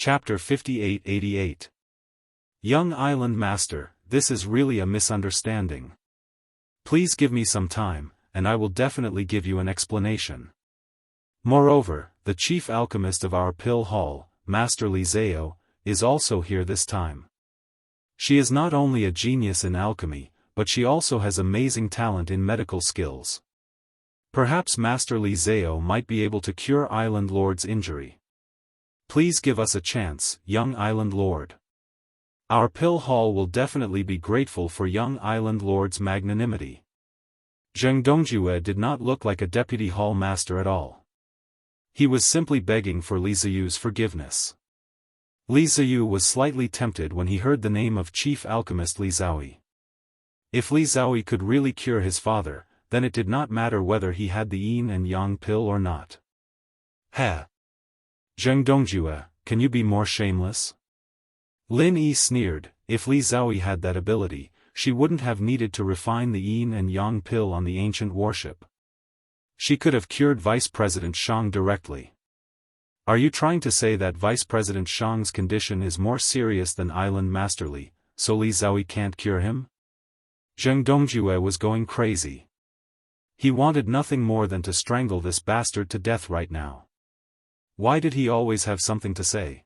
Chapter 58-88. Young Island Master, this is really a misunderstanding. Please give me some time, and I will definitely give you an explanation. Moreover, the chief alchemist of our pill hall, Master Lizao, is also here this time. She is not only a genius in alchemy, but she also has amazing talent in medical skills. Perhaps Master Lizao might be able to cure Island Lord's injury. Please give us a chance, young Island Lord. Our pill hall will definitely be grateful for young Island Lord's magnanimity. Zheng Dongjue did not look like a deputy hall master at all. He was simply begging for Li Ziyu's forgiveness. Li Ziyu was slightly tempted when he heard the name of chief alchemist Li Zaoi. If Li Zaoi could really cure his father, then it did not matter whether he had the yin and yang pill or not. Ha! Zheng Dongjue, can you be more shameless? Lin Yi sneered. If Li Zaoi had that ability, she wouldn't have needed to refine the yin and yang pill on the ancient warship. She could have cured Vice President Shang directly. Are you trying to say that Vice President Shang's condition is more serious than Island Master Li, so Li Zaoi can't cure him? Zheng Dongjue was going crazy. He wanted nothing more than to strangle this bastard to death right now. Why did he always have something to say?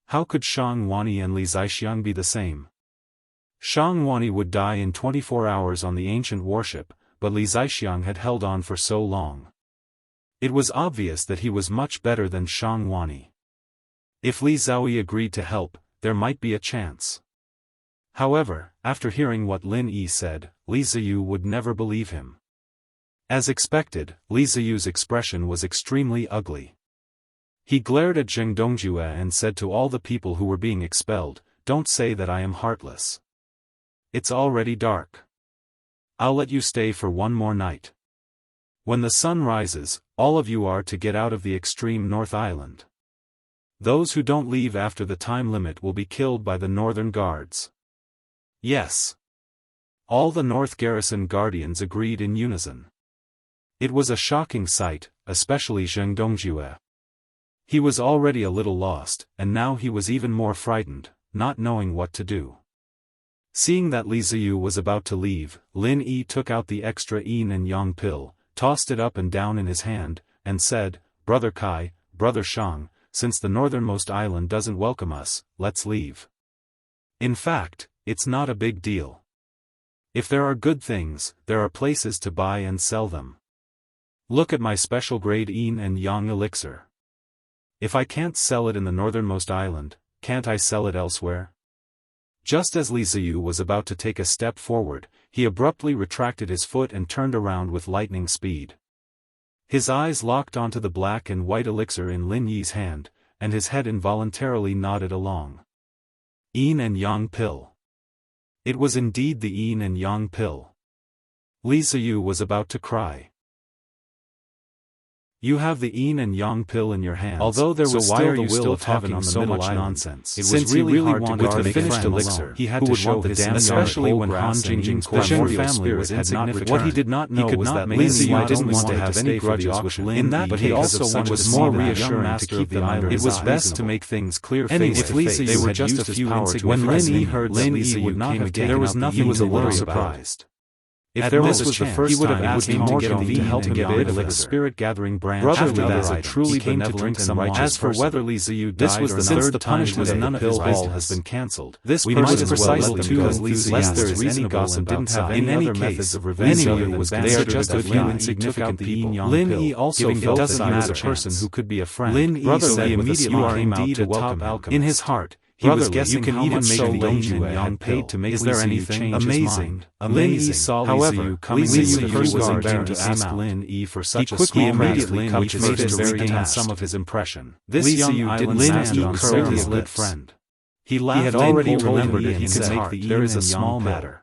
How could Shang Wani and Li Zaixiang be the same? Shang Wani would die in 24 hours on the ancient warship, but Li Zaixiang had held on for so long. It was obvious that he was much better than Shang Wani. If Li Zaoi agreed to help, there might be a chance. However, after hearing what Lin Yi said, Li Ziyu would never believe him. As expected, Li Ziyu's expression was extremely ugly. He glared at Zheng Dongjue and said to all the people who were being expelled, "Don't say that I am heartless. It's already dark. I'll let you stay for one more night. When the sun rises, all of you are to get out of the extreme North Island. Those who don't leave after the time limit will be killed by the Northern Guards." Yes. All the North Garrison Guardians agreed in unison. It was a shocking sight, especially Zheng Dongjue. He was already a little lost, and now he was even more frightened, not knowing what to do. Seeing that Li Ziyu was about to leave, Lin Yi took out the extra yin and yang pill, tossed it up and down in his hand, and said, "Brother Kai, Brother Shang, since the northernmost island doesn't welcome us, let's leave. In fact, it's not a big deal. If there are good things, there are places to buy and sell them. Look at my special grade yin and yang elixir. If I can't sell it in the northernmost island, can't I sell it elsewhere?" Just as Li Ziyu was about to take a step forward, he abruptly retracted his foot and turned around with lightning speed. His eyes locked onto the black and white elixir in Lin Yi's hand, and his head involuntarily nodded along. Yin and yang pill. It was indeed the yin and yang pill. Li Ziyu was about to cry. "You have the yin and yang pill in your hands." Although there was still the will of heaven on the middle island, nonsense. It was really hard to guard the finished elixir. He had to show his especially when Han Jingjing's primordial family was insignificant. What he did not know was that Lin Yi didn't want to have any grudges with Lin Yi, but he also wanted to more reassuring to keep them under his eyes. It was best to make things clear face to face. They were just a few insignificant. When Lin Yi heard that Li Ziyu would not have taken there was nothing he was a little surprised. If there was a chance, he would have asked him to help him get rid of the spirit-gathering branch. After that, a truly benevolent and righteous. As for whether Li Ziyu died or not, since the punishment none of his business has been cancelled, this might as well let them go, lest there is any gossip didn't have any other methods of revenge. They are just a few insignificant people. Lin Yi also felt that he was a person who could be a friend. Lin Yi said immediately you are indeed a top alchemist. In his heart, he was guessing how much so Lin Yi had paid to make Is there anything amazing? Lin Yi saw Li Ziyu coming. Li Ziyu first was embarrassed to ask Lin Yi for such a small immediately which made him regain some of his impression. This young island master curled his lip friend. He laughed. He had already remembered that he could make the there is a small matter.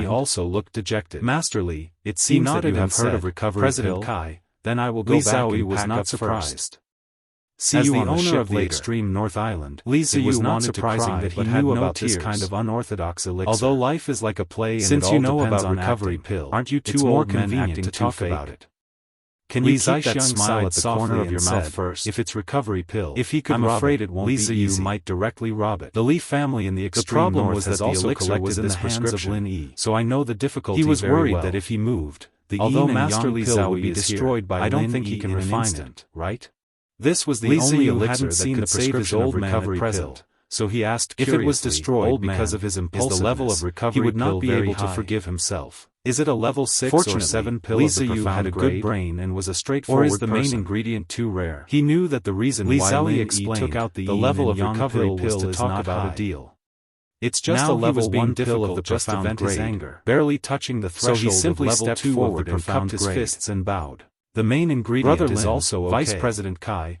Yuan also looked dejected. Master Li, it seems that you have heard of recovery President Kai, then I will go back and was not surprised. See you on the owner of the extreme North Island, Li Ziyu was not surprising that he knew about this kind of unorthodox elixir. Although life is like a play and since you know about recovery pill, aren't you two old men acting to talk about it? Can you keep that smile at the corner of your mouth first? If it's recovery pill, if he could I'm afraid it won't be easy. Might directly rob it. The Li family in the extreme north was that the elixir was in the hands of Lin Yi, so I know the difficulty. He was worried that if he moved, although Master Li pill would be destroyed by Lin Yi. I don't think he can refine it, right? This was the only elixir that could save his old recovery pill, so he asked curiously, if it was destroyed because of his impulsiveness, the level of recovery he would not be able to forgive himself. Is it a level 6 or 7 pill of the profound had a good brain and was a straightforward person? Or is the main ingredient too rare? He knew that the reason why Lin Yi took out the level of recovery pill was to talk about a deal. It's just a level 1 pill of the profound grade, anger, barely touching the threshold so he simply of level 2 forward and cupped his fists and bowed. The main ingredient is also okay. Vice President Kai,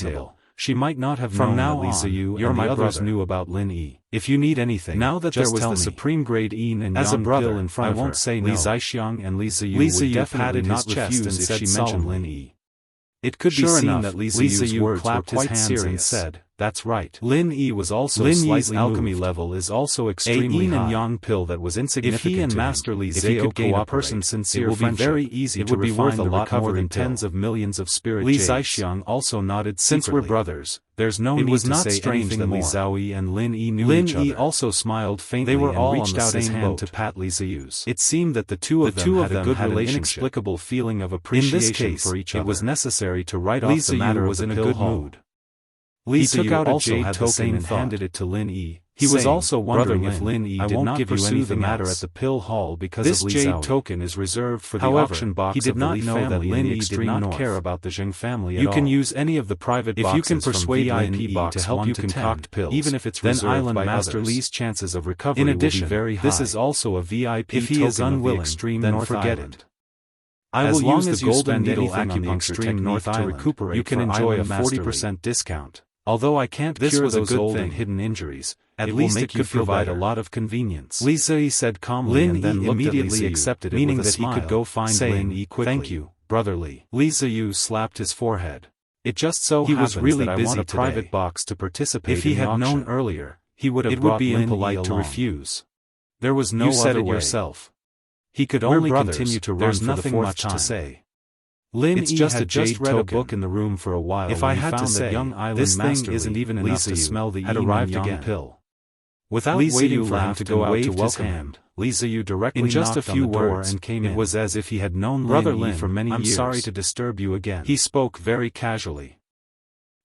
detail. She might not have From known now that Li on, Ziyu you're and my the others brother. knew about Lin Yi. If you need anything, Now that just there was tell the me. supreme grade Yin and As a Yang brother, pill in front I of won't her, say Li no. Zixiang and Li Ziyu Li would Ziyu definitely patted not his chest refuse and if said she mentioned solemnly. Lin Yi. It could be Sure seen enough, that Li Li Ziyu's Ziyu words were clapped his quite hands serious. and said, "That's right." Lin Yi was also Lin slightly Yi's alchemy moved. level is also A extremely yin high. and yang pill that was insignificant If he and to Master him, Li if he Zio could gain a cooperate, person's sincere it will be friendship, very easy it to would be worth refine a the lot more recovered than pill. tens of millions of spirit Li jades. Zixiang also nodded Since we're secretly. brothers, there's no It need was to not say strange anything that Li more. Ziaoyi and Lin Yi knew Lin each Yi other. also smiled faintly They were and all reached on the out his same hand boat. to pat Li Ziyu's. It seemed that the two of them had a good had an relationship. inexplicable feeling of In appreciation this case, for each it other. was necessary to write Li off the Ziyu matter was of in the a pill good hall. mood. He took out a jade token and handed it to Lin Yi. He was also wondering if Lin Yi did not pursue the matter at the pill hall because of Li Zhaoyi. This jade token is reserved for the auction box. He did not know that Lin Yi did not care about the Zheng family at all. You can use any of the private boxes. If you can persuade Lin Yi to help you concoct pills, even if it's reserved by others, then Island Master Li's chances of recovery will be very high. This is also a VIP token. If he is unwilling, then forget it. I will use the golden needle acupuncture technique to recuperate. You can enjoy a 40% discount. Although I can't cure those old and hidden injuries, at least it could provide a lot of convenience. Li Zhaoyi said calmly and then immediately accepted it, meaning that he could go find Lin Yi quickly. Thank you, brotherly. Li Zhaoyi slapped his forehead. It just so happens that I want a private box to participate in. If he had known earlier, he would have brought Lin Yi along. It would be impolite to refuse. There was no other way. You said it yourself. He could only continue to run. There's nothing much to say. Lin Yi had just read a book in the room for a while. If I had to say, this thing isn't even enough to smell the yin and yang pill. Without waiting for him to go out to welcome him, Li Zhaoyi directly knocked on the door and came in. It was as if he had known Lin Yi for many years. I'm sorry to disturb you again. He spoke very casually.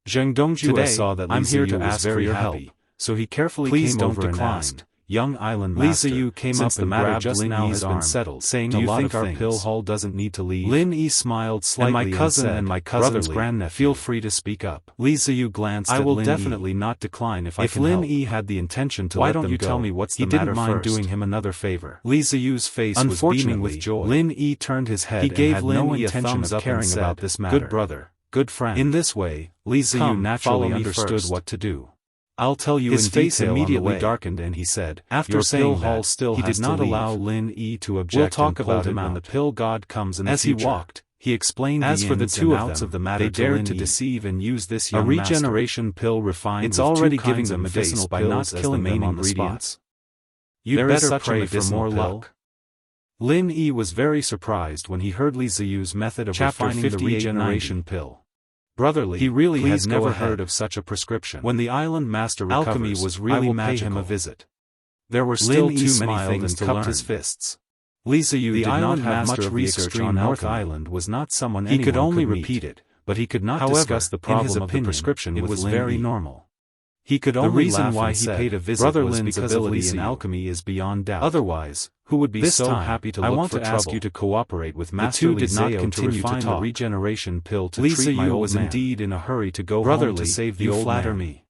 Zheng Dongjue saw that Li Zhaoyi was very happy, so he carefully came over and asked, Young Island Master, Li Zhaoyi came up and grabbed Lin Yi's arm, saying a lot of things. Do you think our pill hall doesn't need to leave? Lin Yi smiled slightly and said, and my cousin's grandnephew, feel free to speak up. Li Zhaoyi glanced at Lin Yi. I will definitely not decline if I can help. If Lin Yi had the intention to let them go, why don't you tell me what's the matter first? He didn't mind doing him another favor. Li Zhaoyi's face was beaming with joy. Lin Yi turned his head and had no intention of caring about this matter. Good brother, good friend. In this way, Li Zhaoyi naturally understood what to do. I'll tell you in detail. His face immediately darkened and he said, after saying that, he did not allow Lin Yi to object. We'll talk about it when the pill god comes in the future. As he walked, he explained the ins and outs of the matter. They dared to deceive and use this young master. A regeneration pill refined it's already giving them medicinal by not killing them on the spot. You'd better pray for more luck. Lin Yi was very surprised when he heard Li Zhaoyi's method of refining the regeneration pill. Brotherly, he really had never heard of such a prescription. When the island master recovers, alchemy was really magical. Pay him a visit. There were still too many things to learn. His fists. Li Zhaoyi did not have much research on North Island. Was not someone he could only repeat it, but he could not discuss the problem of the prescription. It was very normal. He could only laugh why he paid a visit Brother was because ability in alchemy is beyond doubt. Otherwise, who would be so happy to look for trouble? I want to ask you to cooperate with Master Li Zhaoyi to refine the regeneration pill to treat my old man. Li Zhaoyi was indeed in a hurry to go home to save the old man. You flatter me.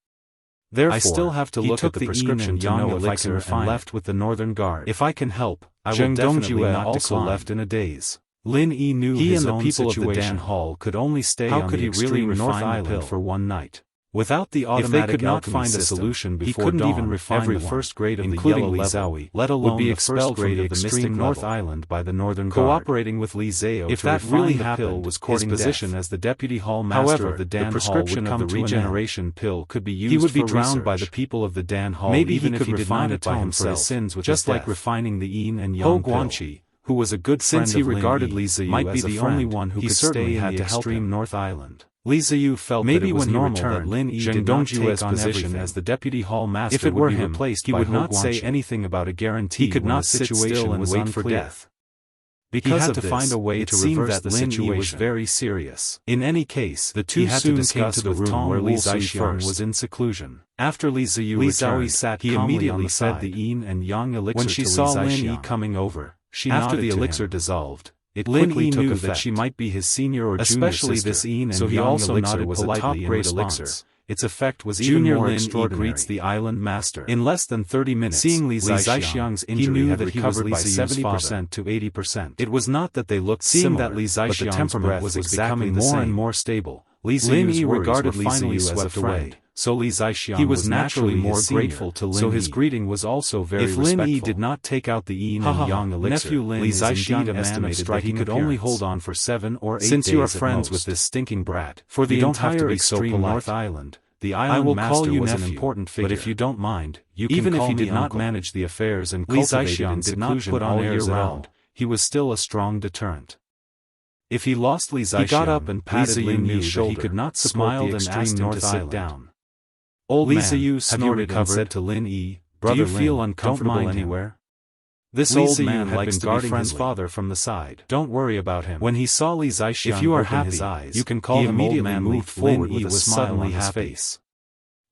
Therefore, I still have to look at the prescription to know if I can refine it. Left with the Northern Guard. If I can help, I will definitely not also left in a daze. Lin Yi knew his own situation. He and the people of the Dan Hall could only stay on the extreme North Island for one night. Without the automatic alchemy system, he couldn't even refine the first grade of the yellow level, let alone the first grade of the mystic North Island by the Northern Guard. Cooperating with Li Zhaoyi if that really happened, his position as the deputy hall master of the Dan Hall would come of the regeneration pill could be used for research. He would be drowned by the people of the Dan Hall even if he did not atone for his sins with just like refining the yin and yang pill. Who was a good friend of Lin Yi, regarded Li Zhaoyi might be the only one who could stay in the extreme North Island. Li Zhaoyi felt maybe that it was normal that Lin Yi did not take on position as the deputy hall master. If it were him, he would not say anything about a guarantee. He could not sit still and wait for death. Because of this, find a way to reverse the situation. Lin Yi was very serious. In any case, the two soon came to the room where Li Zhaoyi was in seclusion. After Li Zhaoyi sat he immediately fed the yin and yang elixir. When she saw Lin Yi coming over, she nodded to him. After the elixir dissolved, it quickly knew that she might be his senior or junior sister, this yin and so he also nodded was a top-grade elixir. Its effect was even more extraordinary. Greets the island master. In less than 30 minutes, seeing Li Zhaoxiang's injury had recovered by 70% to 80%. It was not that they looked similar, but the temperament was becoming more and more stable. Lin Yi regarded Li Zhaoyi as a friend. So Li Zhaoxiang was naturally more grateful to Lin Yi. So his greeting was also very respectful. If Lin Yi did not take out the yin and yang elixir, Li Zhaoxiang estimated that he could only hold on for 7 or 8 days. Since you are friends with this stinking brat, for the entire extreme North Island, the island master was an important figure. But if you don't mind, you can call me uncle. Even if he did not manage the affairs and cultivated in seclusion all year round, he was still a strong deterrent. If he lost Li Zhaoxiang, he got up and patted Lin Yi's shoulder, he could not support the extreme North Island. Down. Old man, have you recovered? Said to Lin Yi, do you feel uncomfortable anywhere? This old man had been guarding his father from the side. Don't worry about him. When he saw Li Zhaoxiang open his eyes, you can call him old man. Moved forward with a smile on his face.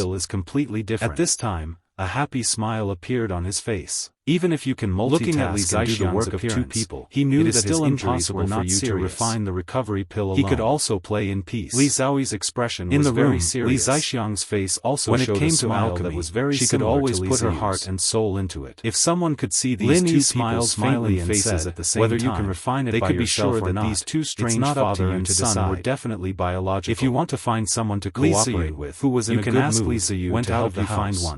pill is completely different. At this time, a happy smile appeared on his face. Even if you can multitask and do the work of two people, he knew that his injuries were not serious. To refine the recovery pill alone. He could also play in peace. Li Xiaoyi's expression was very serious. Li Zixiang's face also showed a smile that was very similar. She could always put her heart and soul into it. If someone could see these two people's smiling faces at the same time, whether you can refine it by yourself or not, these two strange father and son were definitely biological. If you want to find someone to cooperate with, who was in a good mood, went out of the house.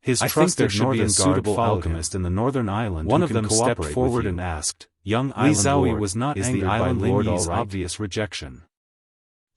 His trusted northern suitable alchemist in the northern island. One of them stepped forward and asked, "Young Island Lord, was not is the island Lord's obvious rejection?"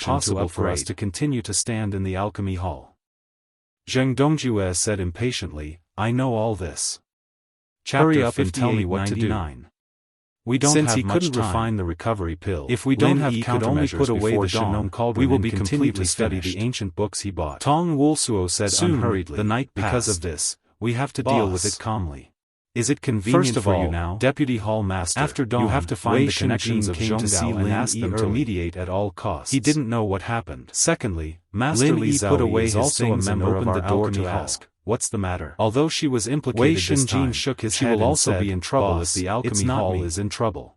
impossible for us to continue to stand in the alchemy hall. Zheng Dongjue said impatiently, I know all this. Hurry up and tell me what to do. We don't Since have he much couldn't time. refine the recovery pill, If we don't Lin have Yi could only countermeasures put away before the dawn, Shinnon cauldron we will and be continue completely to study finished. the ancient books he bought. Tong Wulsuo said Soon, unhurriedly, the night because passed. of this, we have to deal with it calmly. Is it convenient First of for all, you now, Deputy Hall Master? after dawn, you have to find Wei the connections Shenjin of came to see Zhongdao and Lin ask Yi them to early. mediate at all costs. He didn't know what happened. Secondly, Master Lin Li Yi put away is his also a things and member of opened our the door alchemy to hall. ask, What's the matter? Although she was implicated Wei this Shenjin time, shook his she head will and also said, be in trouble Boss, if the alchemy it's not hall me. is in trouble.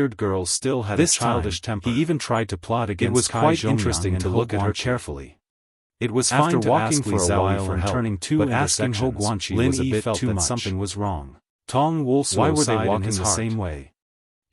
blue-eared girl still had a childish temper. He even tried to plot against It was quite interesting to look at her carefully. It was fine to walking for a while and turning two intersections, but asking Ho was a bit too much. Something was wrong. Tong Wolsuo Why were they walking the same way?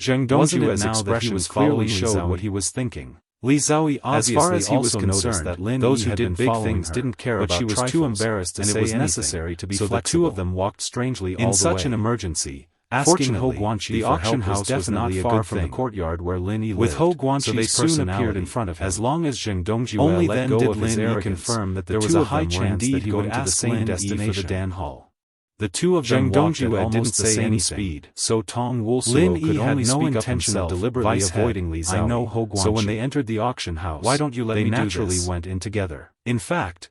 Zheng Dongju's expression clearly showed what he was thinking. Li Xiaoyi obviously as far as he was concerned, that those who did big things didn't care about trifles, but she was too embarrassed to say anything, and it was necessary to be flexible. So the two of them walked strangely all the way. In such an emergency, asking Ho Guanqi the auction house was not far from the courtyard where Lin Yi lived. With Ho Guanqi's so they soon appeared in front of him. As long as Zheng Dongju only let go of his arrogance, confirm that there was a high chance that he would ask the same destination for the Dan Hall. The two of them walked at almost the same speed, so Tong Wolsuo could only speak up himself, deliberately avoiding Li Xiaoyi. I know Ho Guanqi. So when they entered the auction house, why don't you let me do this? They naturally went in together. In fact,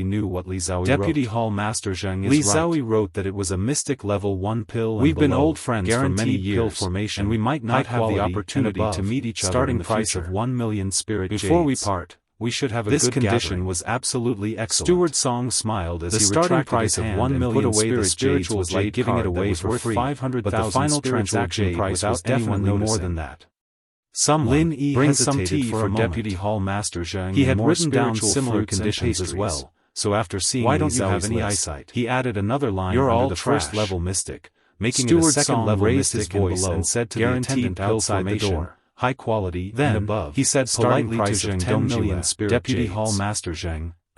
definitely knew what Li Xiaoyi Deputy wrote. Hall Master Zheng is Li right. Xiaoyi wrote that it was a mystic level 1 pill and We've been below, old friends for many guaranteed pill years, formation, and we might not high have the quality, opportunity and above, to meet each other starting in the price future. of 1 million spirit Before we jades. part, we should have a This good condition gathering. was absolutely excellent. Steward Song smiled as The he starting retracted price his of hand 1 and million put away the spirit spiritual jades was like jade giving it card away that was for worth free, 500,000 but the final spiritual transaction jade price was without anyone definitely more noticing. than that. Someone Lin Yi bring some hesitated tea for for a moment. Deputy Hall Master Zheng. He had more written down spiritual similar fruits and conditions as pastries. well, so after seeing Why Li don't you have Xiaoyi's any list, eyesight? he added another line You're under all the trash. first level mystic, making Steward it a second Song level raised his mystic voice below, and said to the guaranteed attendant pill outside the formation, door, high quality then, and above. he said Starting politely price to of Zheng, 10 "Don't million you, spirit Deputy jades. Hall Master Zheng,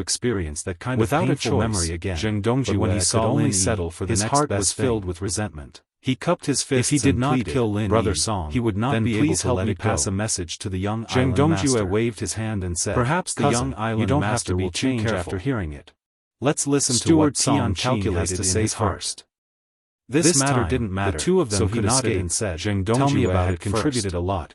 to experience that kind Without of a painful choice, memory again. Zheng Dongzhi But when he could saw only Lin Yi, settle for the his next heart best was thing. filled with resentment. He cupped his fists If he did and not pleaded, kill Lin Brother Yi, Song, he would not then be able please to help let me it pass go. a message to the young Zheng island Dongzhi master. waved his hand and said, Perhaps the "Cousin, young island you don't master have to will be too change careful." after hearing it. Let's listen to Steward what Song Tian calculated has to in say his heart. first. This matter time, didn't matter, the two of them so he could nodded escape. and said, Zheng "Tell me Dongzhi about had it contributed first." a lot,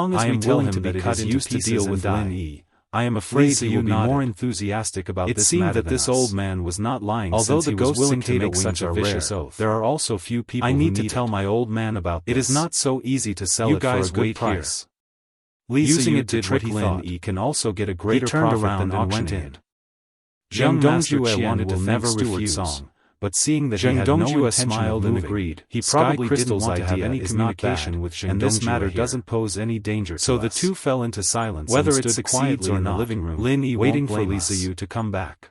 long as I we am tell willing him to that be it cut is into used to pieces deal and with die. Lin Yi, I am afraid he will be more enthusiastic about It this seemed matter that than this us. old man was not lying, Although since the he was ghost willing to cicada make wings such a are vicious rare, oath. there are also few people I who need to need tell it. my old man about this. It is not so easy to sell You it guys for a good wait here. price. Using it to did trick what he Lin thought. Yi can also get a greater He turned profit around than and went auctioning in. it. Young Zheng Master Dongzhue Qian wanted to will thank never Stuart refuse. Song, but seeing that Zheng he had no Dongzhue intention smiled of and moving, agreed. he Sky probably didn't Crystal's want to have idea any is not communication bad, with Zheng and this Dongzhue matter here. doesn't pose any danger to So the us. two fell into silence Whether and it stood succeeds quietly or in the not, living room, Lin Yi waiting won't for blame Lisa us. Yu to come back.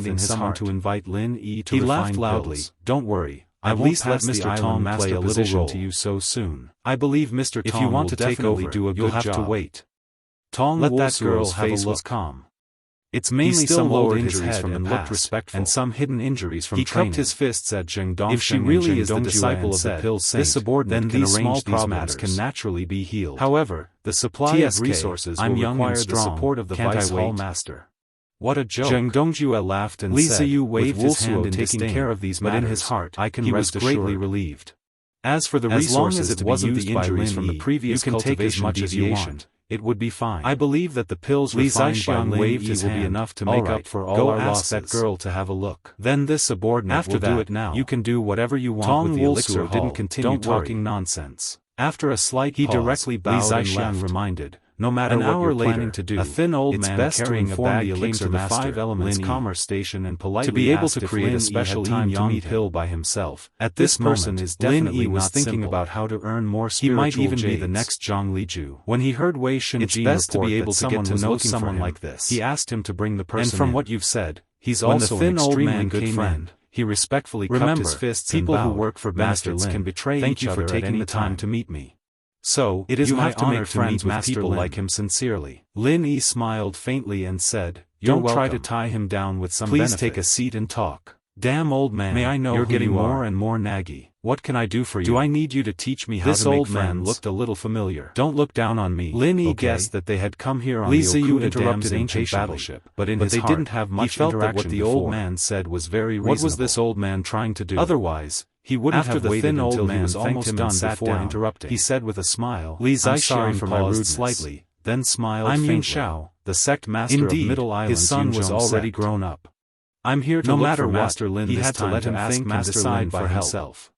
finding someone to invite Lin Yi to He refine laughed loudly. pills. Don't worry, At least let Mr. Tong play a little role to you so soon. I believe Mr. Tong If you want will to take definitely over, do a you'll good have job. to wait. Tong Let that Wolsuo's girl have a face was look. calm. It's mainly He still some old lowered his injuries head from the and past, looked respectful. and some hidden injuries from He training. cupped his fists at Zheng Dongsheng. If she really is the disciple of the pill this saint, subordinate then can these arrange small these problems matters. can naturally be healed. However, the supply of TSK, resources I'm will young require and the strong, support of the can't vice I hall wait? master. What a joke. Zheng Dongjue laughed and Li said, Ziyu with waved his hand Wolsuo in taking disdain, care of these but matters, in his heart, I can he rest was greatly assured. relieved. As for the resources to be used by Lin from the previous cultivation deviation, it would be fine. I believe that the pills refined by Lin waved his hand will be enough to make up for all our losses. Go ask that girl to have a look. Then this subordinate will do it now. You can do whatever you want with the elixir. Didn't continue talking nonsense. After a slight pause, he directly bowed and left. Reminded, no matter what you're planning to do, a thin old man carrying a bag came to the 5 Elements Commerce Station and politely to be able to create a special time pill by himself. At this person is definitely not thinking about how to earn more spiritual jades. He might even be the next Zhang Liju. When he heard Wei Shenjin best to be able to get to know someone like this, he asked him to bring the person. And from what you've said, he's also an extremely good friend. He respectfully cupped his fists and bowed. People who work for Master Lin can betray each other at any time to meet me. So, it is my honor to meet Master people like him sincerely. Lin Yi smiled faintly and said, don't try to tie him down with some benefit. Please take a seat and talk. Damn old man, may I know you're getting more and more naggy. What can I do for you? Do I need you to teach me how to make friends? This old man looked a little familiar. Don't look down on me. Lin Yi guessed that they had come here on the Okuda Dam's ancient battleship, but in his heart, didn't have much interaction. He felt that what the old man said was very reasonable. What was this old man trying to do? Otherwise, he wouldn't have waited until he was almost done before interrupting. He said with a smile, Li Zixia paused slightly, then smiled faintly. I'm Yun Shao, the sect master of Middle Island. His son was already grown up. I'm here to look for Master Lin. He had to let him think and decide by himself.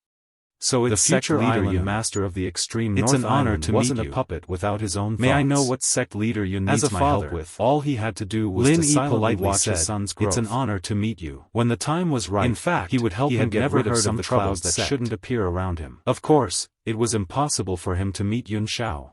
So it's the future island master of the extreme north. It's an honor to meet you. Wasn't a puppet without his own thoughts. May I know what sect leader you need my help with? All he had to do was to silently watch his son's growth. It's an honor to meet you. When the time was right, in fact, he would help him get rid of some clouds that shouldn't appear around him. Of course, it was impossible for him to meet Yun Shao.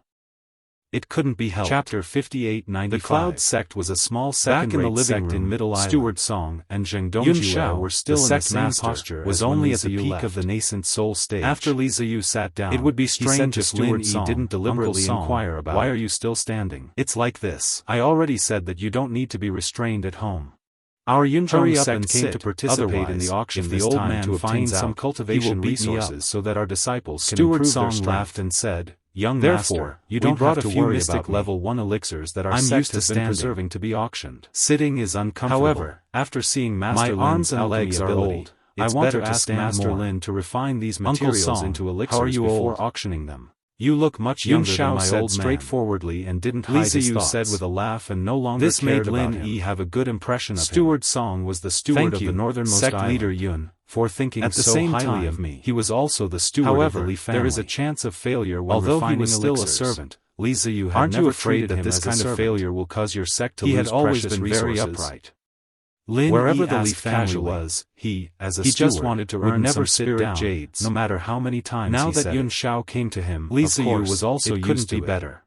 It couldn't be helped. Chapter 5895. The Cloud Sect was a small second-rate sect in Middle Island. Steward Song and Zheng Dongjue were still in the same posture, was only at the peak of the nascent soul stage. After Li Ziyu sat down, it would be strange if Lin Yi didn't deliberately inquire about, why are you still standing? It's like this. I already said that you don't need to be restrained at home. Our Yunzhong sect came to participate in the auction. If the old man to obtain some cultivation resources so that our disciples can improve their strength. Steward Song laughed and said, Young Master, you don't have to worry about level 1 elixirs that our sect has been preserving to be auctioned. Sitting is uncomfortable. However, after seeing Master Lin's alchemy ability, it's better to ask Master Lin to refine these materials into elixirs before auctioning them. You look much younger than my old man. Straightforwardly and didn't hide his thoughts. Said with a laugh and no longer this made Lin Yi have a good impression of him. Steward Song was the steward of the northernmost sect leader Yun, for thinking at the so same highly time, of me. He was also the steward of the Li family. There is a chance of failure when although he was still elixirs. A servant. Li Ziyu had never afraid that this kind of failure will cause your sect to lose precious resources. He had always been very upright. Wherever the Li family was, he, as a steward, just wanted to earn never some spirit jades, no matter how many times now that Yun Shao came to him, Li Ziyu was also used to it. Better.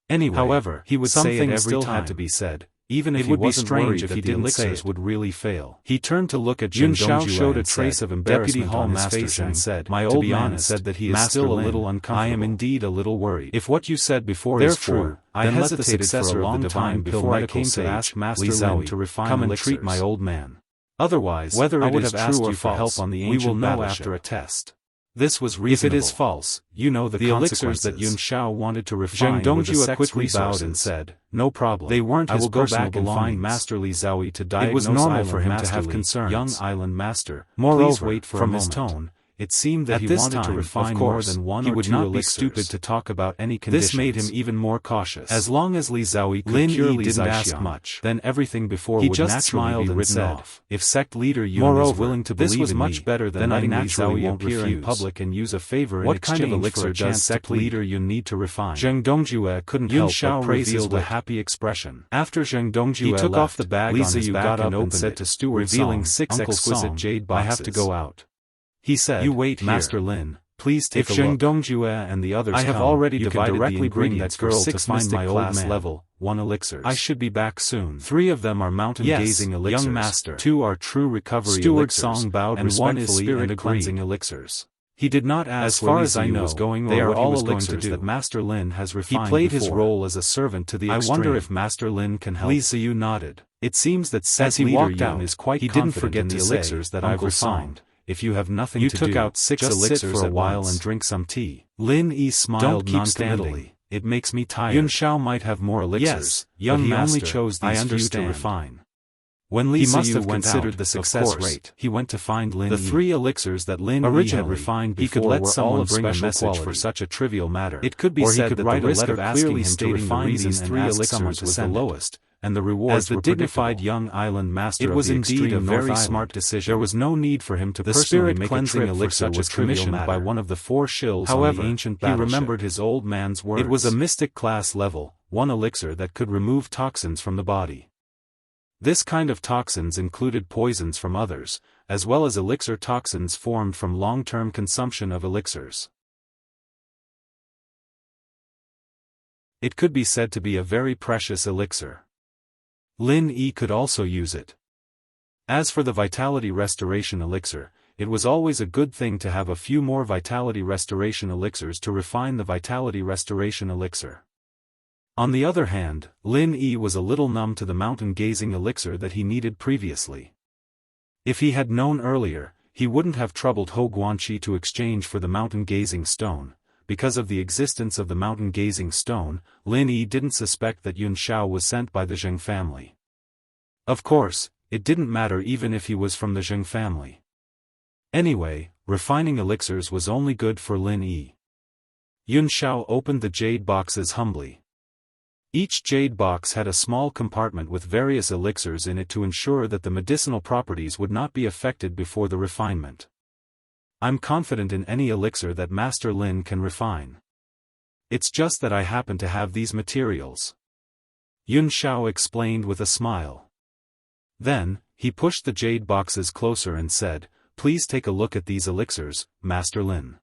Anyway, however, he would say it every time. Had to be said, even if it would be strange if he didn't say it would really fail. He turned to look at Yun Shao, showed a trace of embarrassment on his face and said, "My old man said that he is still a little uncomfortable. I am indeed a little worried. If what you said before is true, I hesitated for a long time before I came to ask Master Lin to refine come and treat my old man. Otherwise, whether I would have asked you for help on the ancient we will know after a test." This was reasonable. If it is false, you know the elixirs that Yun Shao wanted to refine. Zheng Dongjue quickly bowed and said, "No problem. They weren't his personal belongings. I will go back and find Master Li Zawi to diagnose. It was normal for him to have concerns. Young Island Master, moreover, wait for from his tone, it seemed that he wanted to refine more than one or two elixirs. He would not be stupid to talk about any conditions. This made him even more cautious. As long as Li Zawi could cure Li didn't ask much, then everything before would naturally be written off. If sect leader Yun is willing to believe this was much better than letting Li Zawi appear in public and use a favor in exchange for a chance. What kind of elixir does sect leader Yun need to refine? Zheng Dongjue couldn't help but praise with a happy expression. After Zheng Dongjue left, he took off the bag on his back and opened it, revealing 6 exquisite jade boxes. I have to go out. He said, "You wait here. Master Lin, please take a look. If Zheng Dongjue and the others I have already divided directly the ingredients for 6 to find my old man. Level 1 elixirs. I should be back soon. 3 of them are mountain-gazing elixirs. Young master. 2 are true recovery Steward elixirs. Song bowed and 1 is spirit-cleansing elixirs. He did not ask as far as I know, they are all elixirs that Master Lin has refined. He played his role as a servant to the extreme. I wonder if Master Lin can help." Li Ziyu nodded. It seems that as he walked out, is quite he didn't forget the elixirs that I've refined. If you have nothing to do, you took out 6 elixirs for a while and drink some tea. Lin Yi smiled noncommittally. It makes me tired. Yun Shao might have more elixirs, young but he master, only chose these few to refine. When Li He must Siyu have went considered out, the success of course, rate. he went to find Lin The Yi. 3 elixirs that Lin Yi had Originally, refined he could before let were someone all of bring a special message for quality. such a trivial matter. It could be or he said could that write the a risk letter of asking clearly him to stating the refine reason these and 3 ask someone elixirs to was the send it. lowest, and the rewards As the were dignified predictable. young island master It of was the indeed extreme a very North smart Island, decision. there was no need for him to The personally spirit make a cleansing trip for elixir such was a trivial commissioned matter. by one of the 4 shills However, on the ancient he battleship. remembered his old man's words. It was a mystic class level, 1 elixir that could remove toxins from the body. This kind of toxins included poisons from others, as well as elixir toxins formed from long-term consumption of elixirs. It could be said to be a very precious elixir. Lin Yi could also use it. As for the vitality restoration elixir, it was always a good thing to have a few more vitality restoration elixirs to refine the vitality restoration elixir. On the other hand, Lin Yi was a little numb to the mountain-gazing elixir that he needed previously. If he had known earlier, he wouldn't have troubled Ho Guanqi to exchange for the mountain-gazing stone. Because of the existence of the mountain-gazing stone, Lin Yi didn't suspect that Yun Xiao was sent by the Zheng family. Of course, it didn't matter even if he was from the Zheng family. Anyway, refining elixirs was only good for Lin Yi. Yun Xiao opened the jade boxes humbly. Each jade box had a small compartment with various elixirs in it to ensure that the medicinal properties would not be affected before the refinement. I'm confident in any elixir that Master Lin can refine. It's just that I happen to have these materials. Yun Xiao explained with a smile. Then, he pushed the jade boxes closer and said, "Please take a look at these elixirs, Master Lin."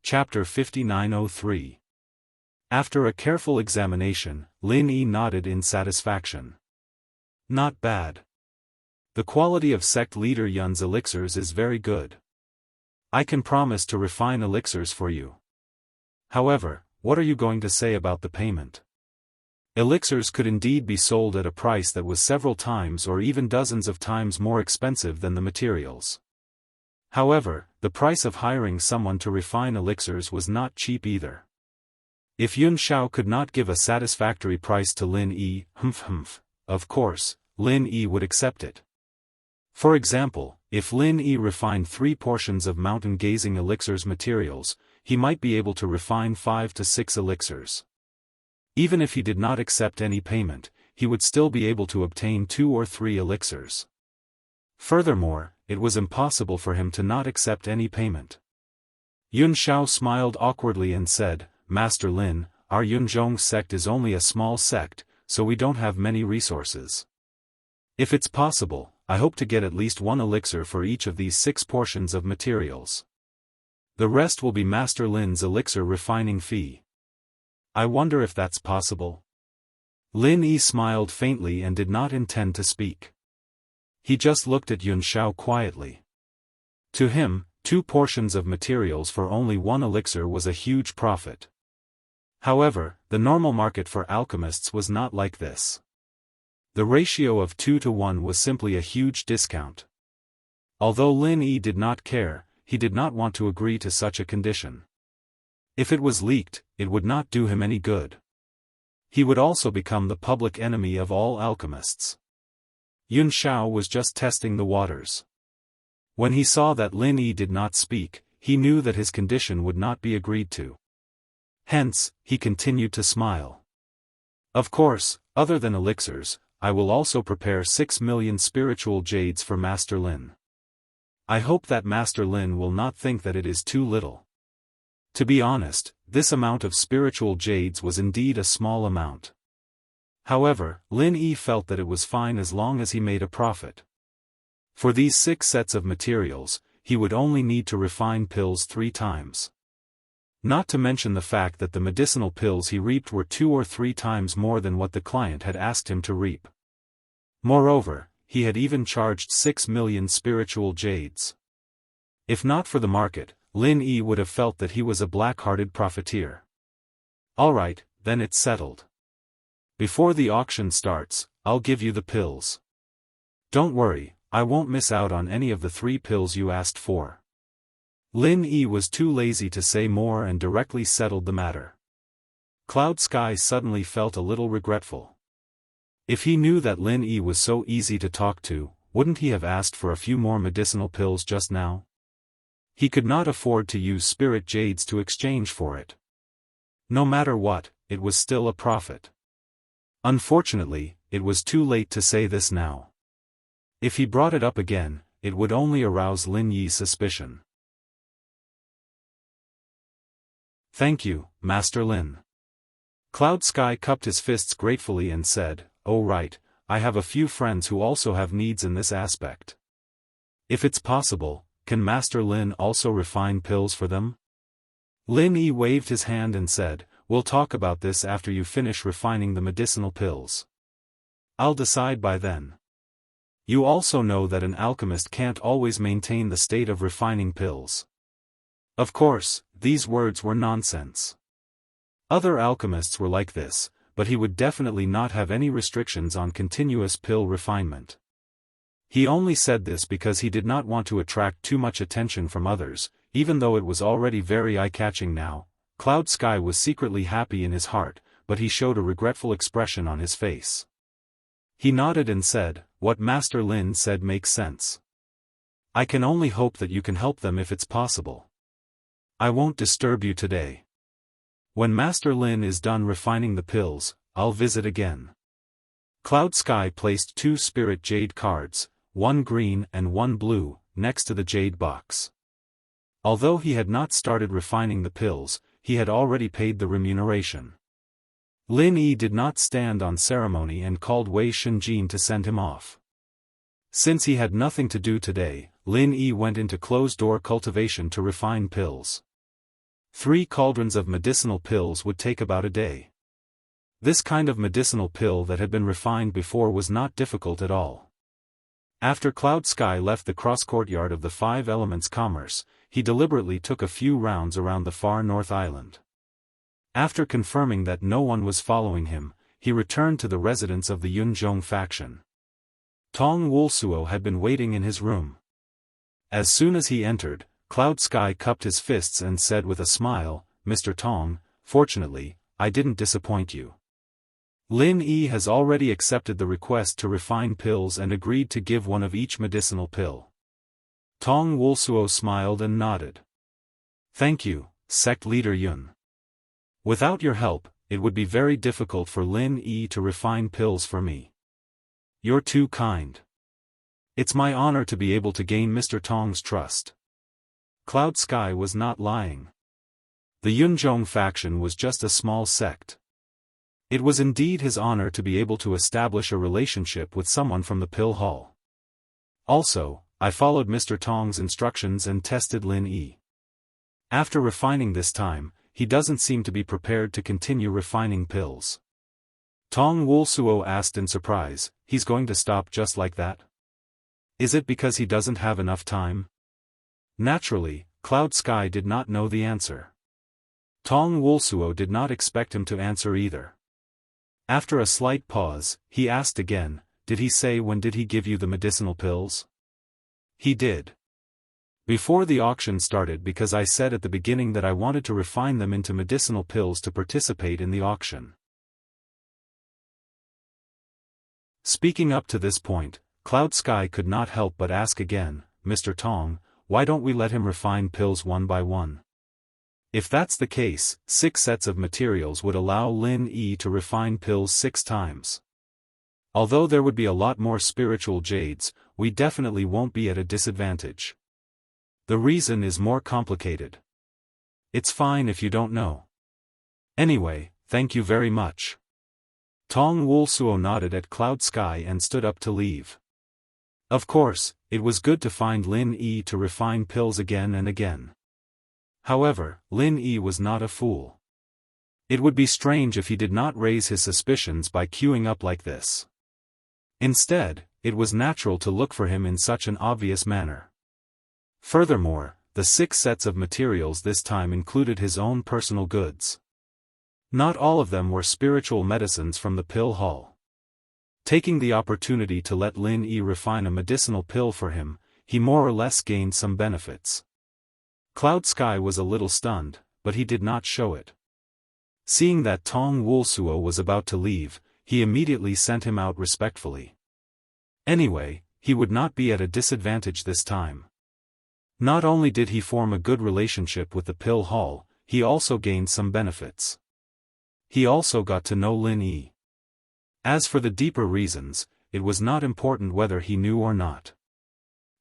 Chapter 5903. After a careful examination, Lin Yi nodded in satisfaction. Not bad. The quality of sect leader Yun's elixirs is very good. I can promise to refine elixirs for you. However, what are you going to say about the payment? Elixirs could indeed be sold at a price that was several times or even dozens of times more expensive than the materials. However, the price of hiring someone to refine elixirs was not cheap either. If Yun Xiao could not give a satisfactory price to Lin Yi, of course, Lin Yi would accept it. For example, if Lin Yi refined 3 portions of mountain-gazing elixirs materials, he might be able to refine 5 to 6 elixirs. Even if he did not accept any payment, he would still be able to obtain 2 or 3 elixirs. Furthermore, it was impossible for him to not accept any payment. Yun Xiao smiled awkwardly and said, "Master Lin, our Yunzhong sect is only a small sect, so we don't have many resources. If it's possible, I hope to get at least 1 elixir for each of these 6 portions of materials. The rest will be Master Lin's elixir refining fee." I wonder if that's possible. Lin Yi smiled faintly and did not intend to speak. He just looked at Yun Xiao quietly. To him, 2 portions of materials for only 1 elixir was a huge profit. However, the normal market for alchemists was not like this. The ratio of 2 to 1 was simply a huge discount. Although Lin Yi did not care, he did not want to agree to such a condition. If it was leaked, it would not do him any good. He would also become the public enemy of all alchemists. Yun Xiao was just testing the waters. When he saw that Lin Yi did not speak, he knew that his condition would not be agreed to. Hence, he continued to smile. Of course, other than elixirs, I will also prepare 6 million spiritual jades for Master Lin. I hope that Master Lin will not think that it is too little. To be honest, this amount of spiritual jades was indeed a small amount. However, Lin Yi felt that it was fine as long as he made a profit. For these 6 sets of materials, he would only need to refine pills 3 times. Not to mention the fact that the medicinal pills he reaped were 2 or 3 times more than what the client had asked him to reap. Moreover, he had even charged 6 million spiritual jades. If not for the market, Lin Yi would have felt that he was a black-hearted profiteer. Alright, then it's settled. Before the auction starts, I'll give you the pills. Don't worry, I won't miss out on any of the 3 pills you asked for. Lin Yi was too lazy to say more and directly settled the matter. Cloud Sky suddenly felt a little regretful. If he knew that Lin Yi was so easy to talk to, wouldn't he have asked for a few more medicinal pills just now? He could not afford to use spirit jades to exchange for it. No matter what, it was still a profit. Unfortunately, it was too late to say this now. If he brought it up again, it would only arouse Lin Yi's suspicion. Thank you, Master Lin. Cloud Sky cupped his fists gratefully and said, "Oh right, I have a few friends who also have needs in this aspect. If it's possible, can Master Lin also refine pills for them?" Lin Yi waved his hand and said, "We'll talk about this after you finish refining the medicinal pills. I'll decide by then. You also know that an alchemist can't always maintain the state of refining pills." Of course, these words were nonsense. Other alchemists were like this, but he would definitely not have any restrictions on continuous pill refinement. He only said this because he did not want to attract too much attention from others, even though it was already very eye-catching now. Cloud Sky was secretly happy in his heart, but he showed a regretful expression on his face. He nodded and said, "What Master Lin said makes sense. I can only hope that you can help them if it's possible. I won't disturb you today. When Master Lin is done refining the pills, I'll visit again." Cloud Sky placed 2 spirit jade cards, one green and one blue, next to the jade box. Although he had not started refining the pills, he had already paid the remuneration. Lin Yi did not stand on ceremony and called Wei Shunjin to send him off. Since he had nothing to do today, Lin Yi went into closed-door cultivation to refine pills. 3 cauldrons of medicinal pills would take about a day. This kind of medicinal pill that had been refined before was not difficult at all. After Cloud Sky left the cross-courtyard of the 5 Elements Commerce, he deliberately took a few rounds around the far north island. After confirming that no one was following him, he returned to the residence of the Yunzhong faction. Tong Wulsuo had been waiting in his room. As soon as he entered, Cloud Sky cupped his fists and said with a smile, "Mr. Tong, fortunately, I didn't disappoint you. Lin Yi has already accepted the request to refine pills and agreed to give one of each medicinal pill." Tong Wulsuo smiled and nodded. "Thank you, Sect Leader Yun. Without your help, it would be very difficult for Lin Yi to refine pills for me. You're too kind. It's my honor to be able to gain Mr. Tong's trust." Cloud Sky was not lying. The Yunzhong faction was just a small sect. It was indeed his honor to be able to establish a relationship with someone from the Pill Hall. Also, I followed Mr. Tong's instructions and tested Lin Yi. After refining this time, he doesn't seem to be prepared to continue refining pills. Tong Wulsuo asked in surprise, "He's going to stop just like that? Is it because he doesn't have enough time?" Naturally, Cloud Sky did not know the answer. Tong Wulsuo did not expect him to answer either. After a slight pause, he asked again, "Did he say when did he give you the medicinal pills?" "He did. Before the auction started, because I said at the beginning that I wanted to refine them into medicinal pills to participate in the auction." Speaking up to this point, Cloud Sky could not help but ask again, "Mr. Tong, why don't we let him refine pills one by one? If that's the case, 6 sets of materials would allow Lin Yi to refine pills 6 times. Although there would be a lot more spiritual jades, we definitely won't be at a disadvantage. The reason is more complicated. It's fine if you don't know. Anyway, thank you very much." Tong Wulsuo nodded at Cloud Sky and stood up to leave. Of course, it was good to find Lin Yi to refine pills again and again. However, Lin Yi was not a fool. It would be strange if he did not raise his suspicions by queuing up like this. Instead, it was natural to look for him in such an obvious manner. Furthermore, the 6 sets of materials this time included his own personal goods. Not all of them were spiritual medicines from the Pill Hall. Taking the opportunity to let Lin Yi refine a medicinal pill for him, he more or less gained some benefits. Cloud Sky was a little stunned, but he did not show it. Seeing that Tong Woolsuo was about to leave, he immediately sent him out respectfully. Anyway, he would not be at a disadvantage this time. Not only did he form a good relationship with the pill hall, he also gained some benefits. He also got to know Lin Yi. As for the deeper reasons, it was not important whether he knew or not.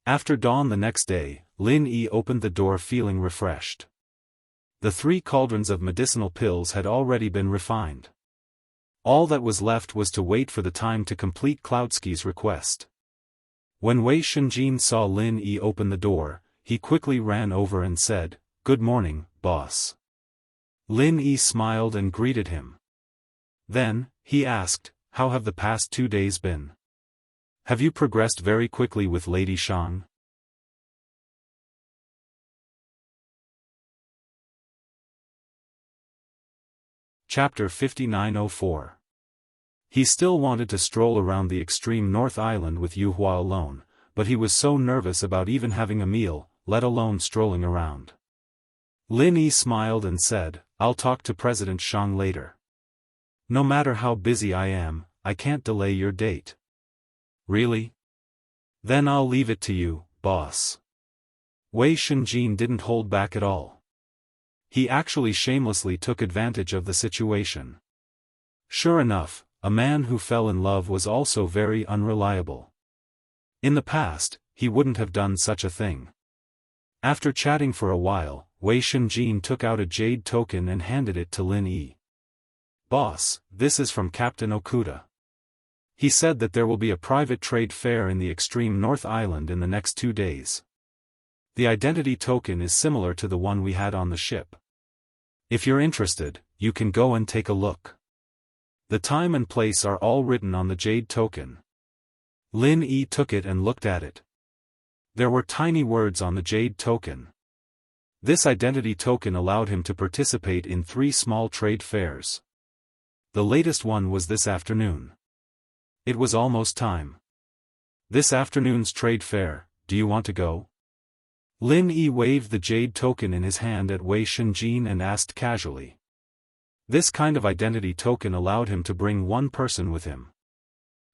After dawn the next day, Lin Yi opened the door feeling refreshed. The 3 cauldrons of medicinal pills had already been refined. All that was left was to wait for the time to complete Cloudsky's request. When Wei Shunjin saw Lin Yi open the door, he quickly ran over and said, "Good morning, boss." Lin Yi smiled and greeted him. Then, he asked, "How have the past 2 days been? Have you progressed very quickly with Lady Shang?" Chapter 5904. He still wanted to stroll around the extreme North Island with Yu Hua alone, but he was so nervous about even having a meal, let alone strolling around. Lin Yi smiled and said, "I'll talk to President Shang later. No matter how busy I am, I can't delay your date." "Really? Then I'll leave it to you, boss." Wei Shunjin didn't hold back at all. He actually shamelessly took advantage of the situation. Sure enough, a man who fell in love was also very unreliable. In the past, he wouldn't have done such a thing. After chatting for a while, Wei Shunjin took out a jade token and handed it to Lin Yi. "Boss, this is from Captain Okuda. He said that there will be a private trade fair in the extreme North Island in the next 2 days. The identity token is similar to the one we had on the ship. If you're interested, you can go and take a look. The time and place are all written on the jade token." Lin Yi took it and looked at it. There were tiny words on the jade token. This identity token allowed him to participate in 3 small trade fairs. The latest one was this afternoon. It was almost time. "This afternoon's trade fair, do you want to go?" Lin Yi waved the jade token in his hand at Wei Shunjin and asked casually. This kind of identity token allowed him to bring 1 person with him.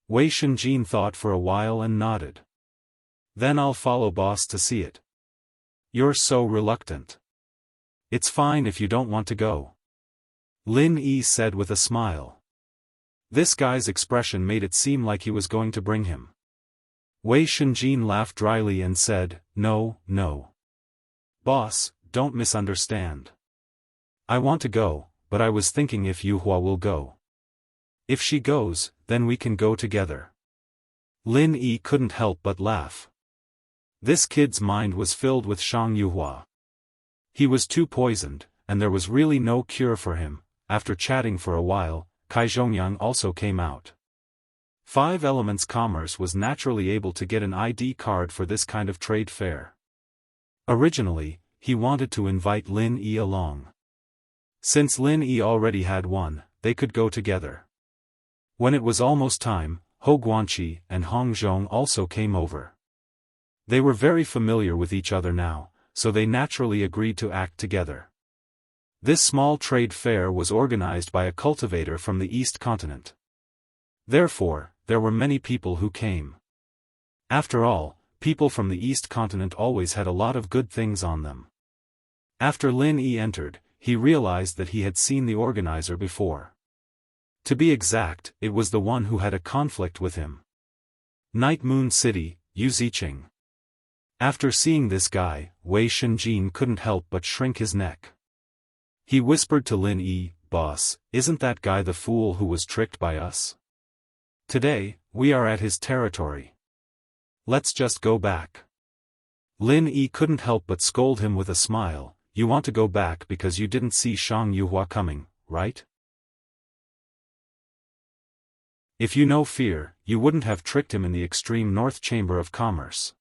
Wei Shunjin thought for a while and nodded. "Then I'll follow boss to see it." "You're so reluctant." "It's fine if you don't want to go," Lin Yi said with a smile. This guy's expression made it seem like he was going to bring him. Wei Shunjin laughed dryly and said, No. "Boss, don't misunderstand. I want to go, but I was thinking if Yu Hua will go. If she goes, then we can go together." Lin Yi couldn't help but laugh. This kid's mind was filled with Shang Yu Hua. He was too poisoned, and there was really no cure for him. After chatting for a while, Kai Zhongyang also came out. 5 Elements Commerce was naturally able to get an ID card for this kind of trade fair. Originally, he wanted to invite Lin Yi along. Since Lin Yi already had one, they could go together. When it was almost time, Ho Guanqi and Hong Zhong also came over. They were very familiar with each other now, so they naturally agreed to act together. This small trade fair was organized by a cultivator from the East Continent. Therefore, there were many people who came. After all, people from the East Continent always had a lot of good things on them. After Lin Yi entered, he realized that he had seen the organizer before. To be exact, it was the one who had a conflict with him. Night Moon City, Yu Ziqing. After seeing this guy, Wei Shunjin couldn't help but shrink his neck. He whispered to Lin Yi, "Boss, isn't that guy the fool who was tricked by us? Today, we are at his territory. Let's just go back." Lin Yi couldn't help but scold him with a smile. "You want to go back because you didn't see Shang Yuhua coming, right? If you know fear, you wouldn't have tricked him in the extreme North Chamber of Commerce."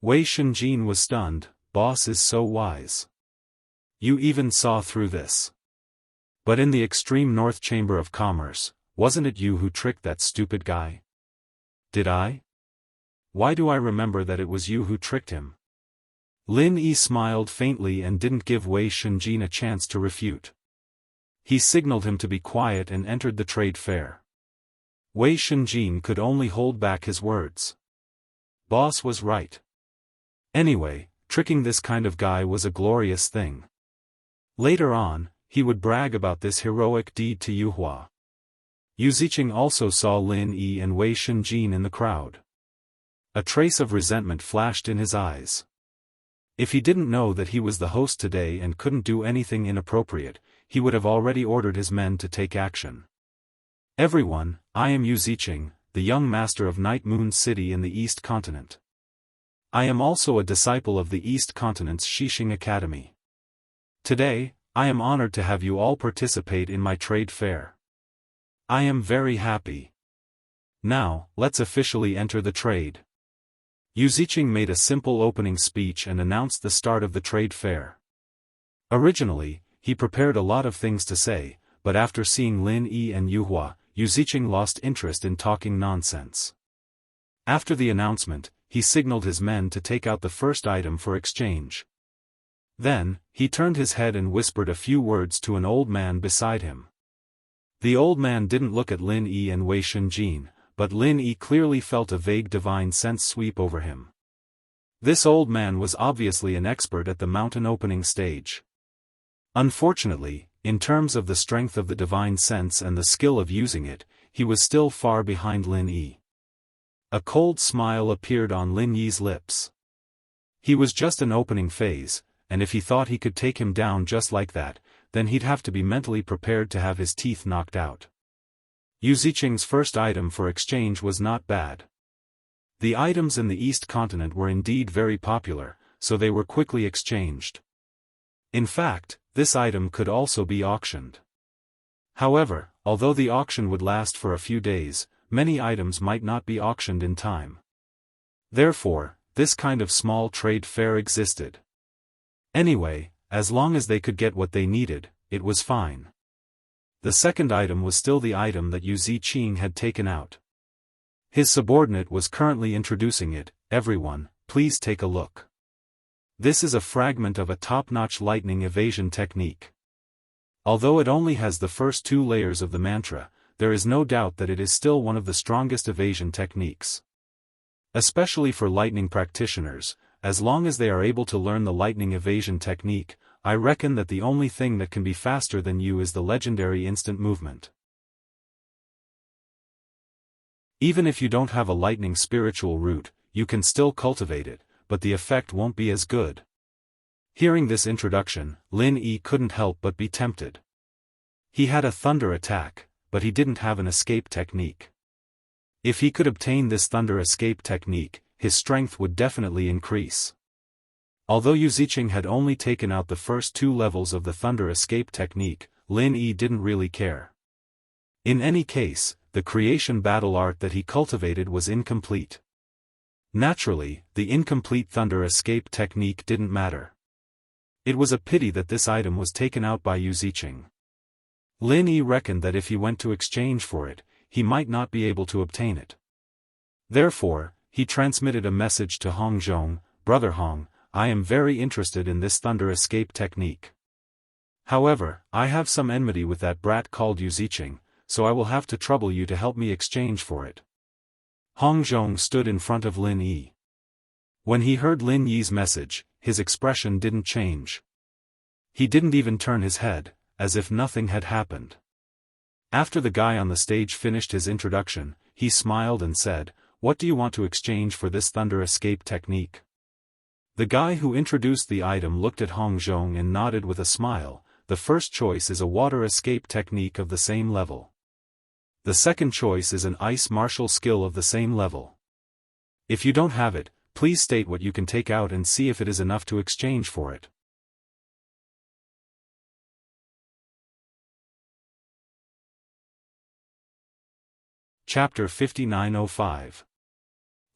Wei Shunjin was stunned. "Boss is so wise. You even saw through this. But in the extreme North Chamber of Commerce, wasn't it you who tricked that stupid guy?" "Did I? Why do I remember that it was you who tricked him?" Lin Yi smiled faintly and didn't give Wei Shunjin a chance to refute. He signaled him to be quiet and entered the trade fair. Wei Shenjin could only hold back his words. Boss was right. Anyway, tricking this kind of guy was a glorious thing. Later on, he would brag about this heroic deed to Yuhua. Yu Ziqing also saw Lin Yi and Wei Shenjin in the crowd. A trace of resentment flashed in his eyes. If he didn't know that he was the host today and couldn't do anything inappropriate, he would have already ordered his men to take action. Everyone, I am Yu Ziqing, the young master of Night Moon City in the East Continent. I am also a disciple of the East Continent's Shixing Academy. Today, I am honored to have you all participate in my trade fair. I am very happy. Now, let's officially enter the trade. Yu Ziqing made a simple opening speech and announced the start of the trade fair. Originally, he prepared a lot of things to say, but after seeing Lin Yi and Yuhua, Yu Ziqing lost interest in talking nonsense. After the announcement, he signaled his men to take out the first item for exchange. Then, he turned his head and whispered a few words to an old man beside him. The old man didn't look at Lin Yi and Wei Shenjin, but Lin Yi clearly felt a vague divine sense sweep over him. This old man was obviously an expert at the mountain opening stage. Unfortunately, in terms of the strength of the divine sense and the skill of using it, he was still far behind Lin Yi. A cold smile appeared on Lin Yi's lips. He was just an opening phase, and if he thought he could take him down just like that, then he'd have to be mentally prepared to have his teeth knocked out. Yu Ziqing's first item for exchange was not bad. The items in the East Continent were indeed very popular, so they were quickly exchanged. In fact, this item could also be auctioned. However, although the auction would last for a few days, many items might not be auctioned in time. Therefore, this kind of small trade fair existed. Anyway, as long as they could get what they needed, it was fine. The second item was still the item that Yu Ziqing had taken out. His subordinate was currently introducing it. Everyone, please take a look. This is a fragment of a top-notch lightning evasion technique. Although it only has the first two layers of the mantra, there is no doubt that it is still one of the strongest evasion techniques. Especially for lightning practitioners, as long as they are able to learn the lightning evasion technique, I reckon that the only thing that can be faster than you is the legendary instant movement. Even if you don't have a lightning spiritual root, you can still cultivate it, but the effect won't be as good. Hearing this introduction, Lin Yi couldn't help but be tempted. He had a thunder attack, but he didn't have an escape technique. If he could obtain this thunder escape technique, his strength would definitely increase. Although Yu Ziqing had only taken out the first two levels of the thunder escape technique, Lin Yi didn't really care. In any case, the creation battle art that he cultivated was incomplete. Naturally, the incomplete thunder escape technique didn't matter. It was a pity that this item was taken out by Yu Ziqing. Lin Yi reckoned that if he went to exchange for it, he might not be able to obtain it. Therefore, he transmitted a message to Hong Zhong, "Brother Hong, I am very interested in this thunder escape technique. However, I have some enmity with that brat called Yu Ziqing, so I will have to trouble you to help me exchange for it." Hong Zhong stood in front of Lin Yi. When he heard Lin Yi's message, his expression didn't change. He didn't even turn his head, as if nothing had happened. After the guy on the stage finished his introduction, he smiled and said, "What do you want to exchange for this thunder escape technique?" The guy who introduced the item looked at Hong Zhong and nodded with a smile. The first choice is a water escape technique of the same level. The second choice is an ice martial skill of the same level. If you don't have it, please state what you can take out and see if it is enough to exchange for it. Chapter 5905.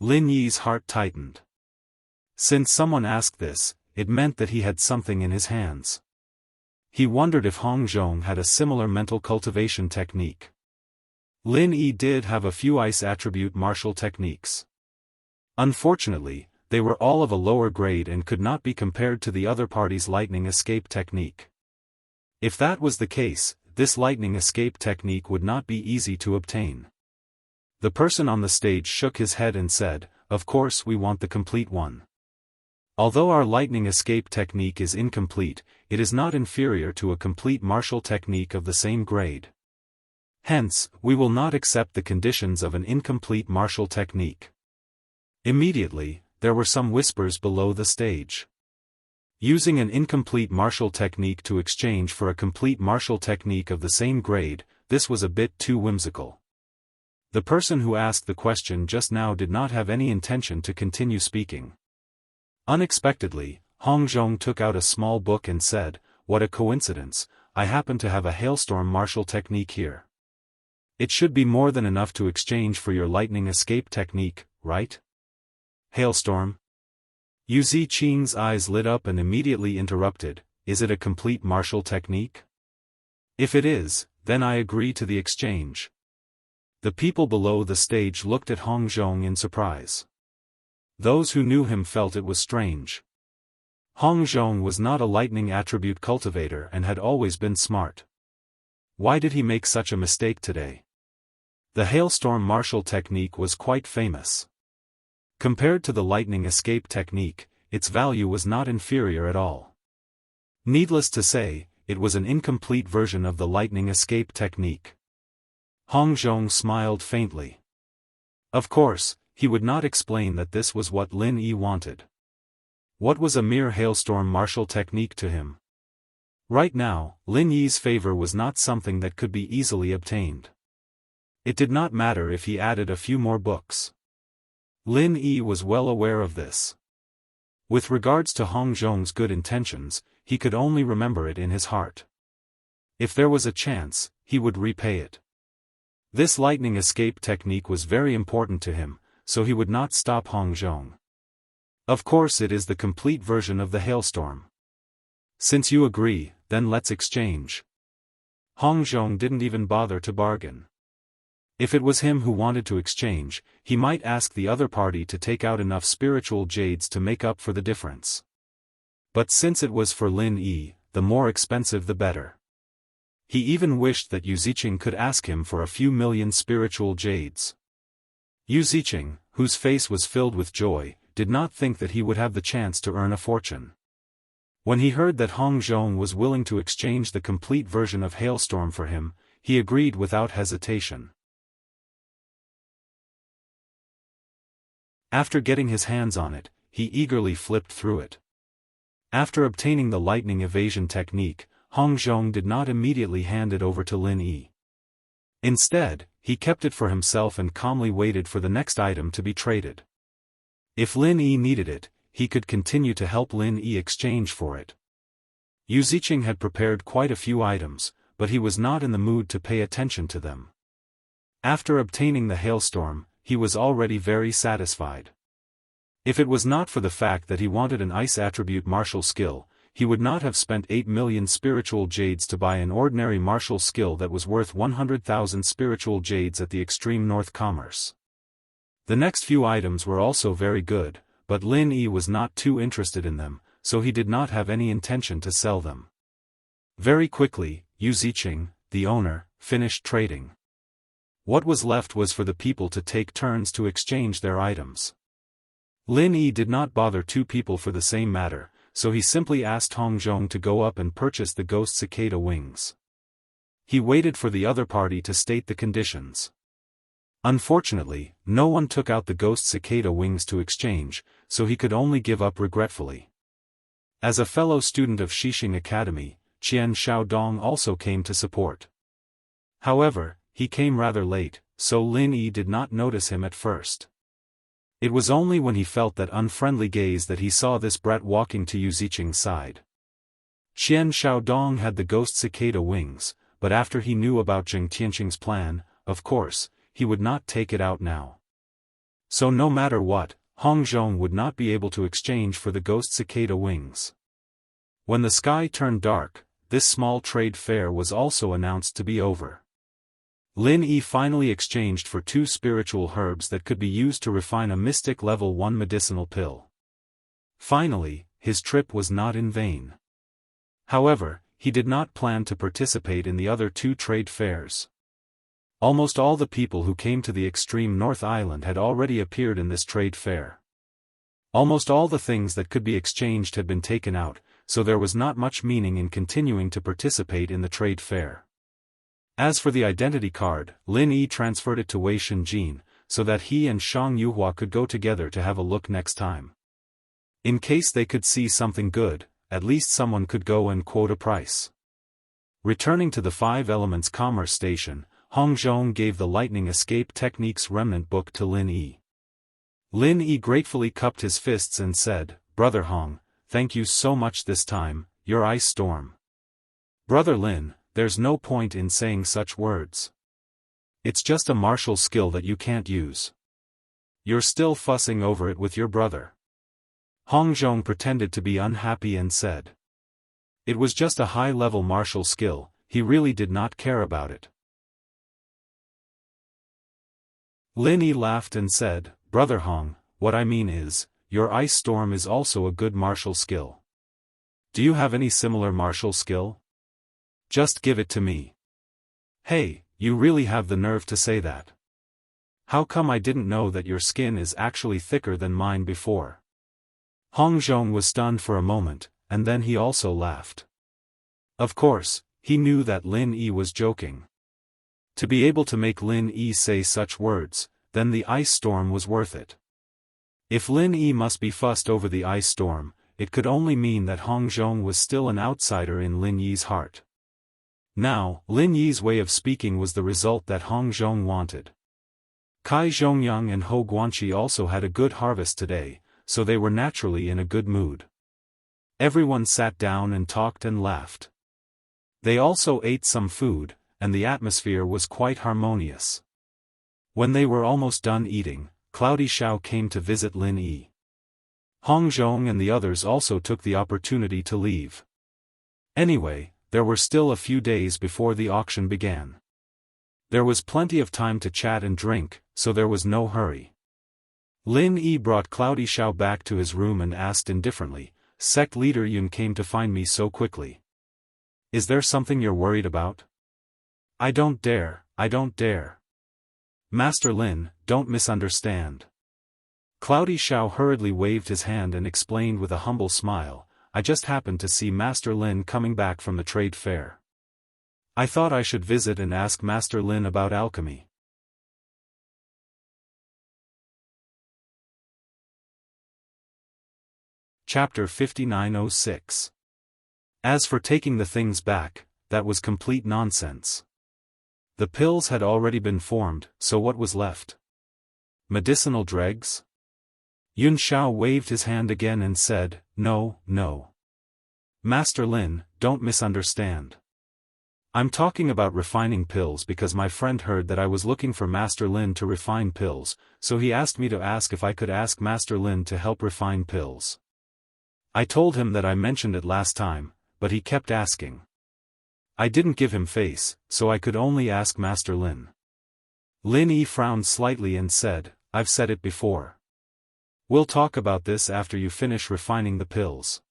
Lin Yi's heart tightened. Since someone asked this, it meant that he had something in his hands. He wondered if Hong Zhong had a similar mental cultivation technique. Lin Yi did have a few ice attribute martial techniques. Unfortunately, they were all of a lower grade and could not be compared to the other party's lightning escape technique. If that was the case, this lightning escape technique would not be easy to obtain. The person on the stage shook his head and said, "Of course we want the complete one. Although our lightning escape technique is incomplete, it is not inferior to a complete martial technique of the same grade. Hence, we will not accept the conditions of an incomplete martial technique." Immediately, there were some whispers below the stage. Using an incomplete martial technique to exchange for a complete martial technique of the same grade, this was a bit too whimsical. The person who asked the question just now did not have any intention to continue speaking. Unexpectedly, Hong Zhong took out a small book and said, "What a coincidence, I happen to have a hailstorm martial technique here. It should be more than enough to exchange for your lightning escape technique, right?" "Hailstorm?" Yu Ziqing's eyes lit up and immediately interrupted, "Is it a complete martial technique? If it is, then I agree to the exchange." The people below the stage looked at Hong Zhong in surprise. Those who knew him felt it was strange. Hong Zhong was not a lightning attribute cultivator and had always been smart. Why did he make such a mistake today? The hailstorm martial technique was quite famous. Compared to the lightning escape technique, its value was not inferior at all. Needless to say, it was an incomplete version of the lightning escape technique. Hong Zhong smiled faintly. Of course, he would not explain that this was what Lin Yi wanted. What was a mere hailstorm martial technique to him? Right now, Lin Yi's favor was not something that could be easily obtained. It did not matter if he added a few more books. Lin Yi was well aware of this. With regards to Hong Zhong's good intentions, he could only remember it in his heart. If there was a chance, he would repay it. This lightning escape technique was very important to him, so he would not stop Hong Zhong. Of course it is the complete version of the hailstorm. Since you agree, then let's exchange. Hong Zhong didn't even bother to bargain. If it was him who wanted to exchange, he might ask the other party to take out enough spiritual jades to make up for the difference. But since it was for Lin Yi, the more expensive the better. He even wished that Yu Ziqing could ask him for a few million spiritual jades. Yu Ziqing, whose face was filled with joy, did not think that he would have the chance to earn a fortune. When he heard that Hong Zhong was willing to exchange the complete version of Hailstorm for him, he agreed without hesitation. After getting his hands on it, he eagerly flipped through it. After obtaining the lightning evasion technique, Hong Zhong did not immediately hand it over to Lin Yi. Instead, he kept it for himself and calmly waited for the next item to be traded. If Lin Yi needed it, he could continue to help Lin Yi exchange for it. Yu Ziqing had prepared quite a few items, but he was not in the mood to pay attention to them. After obtaining the hailstorm, he was already very satisfied. If it was not for the fact that he wanted an ice attribute martial skill, he would not have spent 8 million spiritual jades to buy an ordinary martial skill that was worth 100,000 spiritual jades at the extreme north commerce. The next few items were also very good, but Lin Yi was not too interested in them, so he did not have any intention to sell them. Very quickly, Yu Ziqing, the owner, finished trading. What was left was for the people to take turns to exchange their items. Lin Yi did not bother two people for the same matter, so he simply asked Hong Zhong to go up and purchase the ghost cicada wings. He waited for the other party to state the conditions. Unfortunately, no one took out the ghost cicada wings to exchange, so he could only give up regretfully. As a fellow student of Xixing Academy, Qian Xiaodong also came to support. However, he came rather late, so Lin Yi did not notice him at first. It was only when he felt that unfriendly gaze that he saw this brat walking to Yu Ziqing's side. Qian Xiaodong had the ghost cicada wings, but after he knew about Zheng Tianqing's plan, of course, he would not take it out now. So no matter what, Hong Zhong would not be able to exchange for the ghost cicada wings. When the sky turned dark, this small trade fair was also announced to be over. Lin Yi finally exchanged for 2 spiritual herbs that could be used to refine a mystic level 1 medicinal pill. Finally, his trip was not in vain. However, he did not plan to participate in the other 2 trade fairs. Almost all the people who came to the extreme North Island had already appeared in this trade fair. Almost all the things that could be exchanged had been taken out, so there was not much meaning in continuing to participate in the trade fair. As for the identity card, Lin Yi transferred it to Wei Shenjin, so that he and Shang Yuhua could go together to have a look next time. In case they could see something good, at least someone could go and quote a price. Returning to the 5 Elements Commerce Station, Hong Zhong gave the Lightning Escape Techniques Remnant book to Lin Yi. Lin Yi gratefully cupped his fists and said, "Brother Hong, thank you so much this time, your ice storm." "Brother Lin, there's no point in saying such words. It's just a martial skill that you can't use. You're still fussing over it with your brother." Hong Zhong pretended to be unhappy and said. It was just a high-level martial skill, he really did not care about it. Lin Yi laughed and said, "Brother Hong, what I mean is, your ice storm is also a good martial skill. Do you have any similar martial skill? Just give it to me." "Hey, you really have the nerve to say that. How come I didn't know that your skin is actually thicker than mine before?" Hong Zhong was stunned for a moment, and then he also laughed. Of course, he knew that Lin Yi was joking. To be able to make Lin Yi say such words, then the ice storm was worth it. If Lin Yi must be fussed over the ice storm, it could only mean that Hong Zhong was still an outsider in Lin Yi's heart. Now, Lin Yi's way of speaking was the result that Hong Zhong wanted. Kai Zhongyang and Ho Guanqi also had a good harvest today, so they were naturally in a good mood. Everyone sat down and talked and laughed. They also ate some food, and the atmosphere was quite harmonious. When they were almost done eating, Cloudy Xiao came to visit Lin Yi. Hong Zhong and the others also took the opportunity to leave. Anyway, there were still a few days before the auction began. There was plenty of time to chat and drink, so there was no hurry. Lin Yi brought Cloudy Xiao back to his room and asked indifferently, "Sect leader Yun came to find me so quickly. Is there something you're worried about?" I don't dare. Master Lin, don't misunderstand." Cloudy Xiao hurriedly waved his hand and explained with a humble smile, "I just happened to see Master Lin coming back from the trade fair. I thought I should visit and ask Master Lin about alchemy." Chapter 5906. As for taking the things back, that was complete nonsense. The pills had already been formed, so what was left? Medicinal dregs? Yun Xiao waved his hand again and said, No. Master Lin, don't misunderstand. I'm talking about refining pills because my friend heard that I was looking for Master Lin to refine pills, so he asked me to ask if I could ask Master Lin to help refine pills. I told him that I mentioned it last time, but he kept asking. I didn't give him face, so I could only ask Master Lin. Lin Yi frowned slightly and said, I've said it before. We'll talk about this after you finish refining the pills.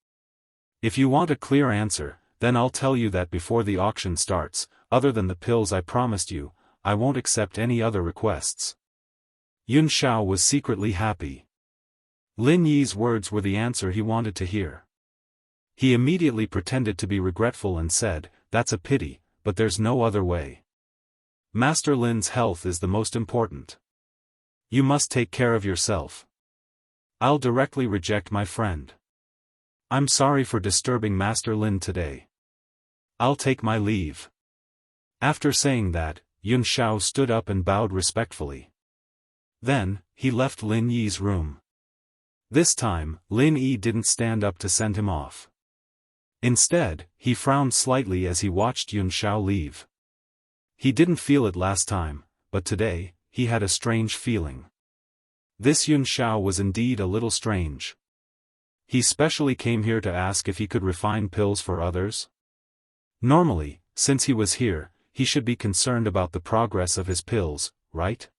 If you want a clear answer, then I'll tell you that before the auction starts, other than the pills I promised you, I won't accept any other requests. Yun Xiao was secretly happy. Lin Yi's words were the answer he wanted to hear. He immediately pretended to be regretful and said, That's a pity, but there's no other way. Master Lin's health is the most important. You must take care of yourself. I'll directly reject my friend. I'm sorry for disturbing Master Lin today. I'll take my leave. After saying that, Yun Xiao stood up and bowed respectfully. Then, he left Lin Yi's room. This time, Lin Yi didn't stand up to send him off. Instead, he frowned slightly as he watched Yun Xiao leave. He didn't feel it last time, but today, he had a strange feeling. This Yun Xiao was indeed a little strange. He specially came here to ask if he could refine pills for others? Normally, since he was here, he should be concerned about the progress of his pills, right?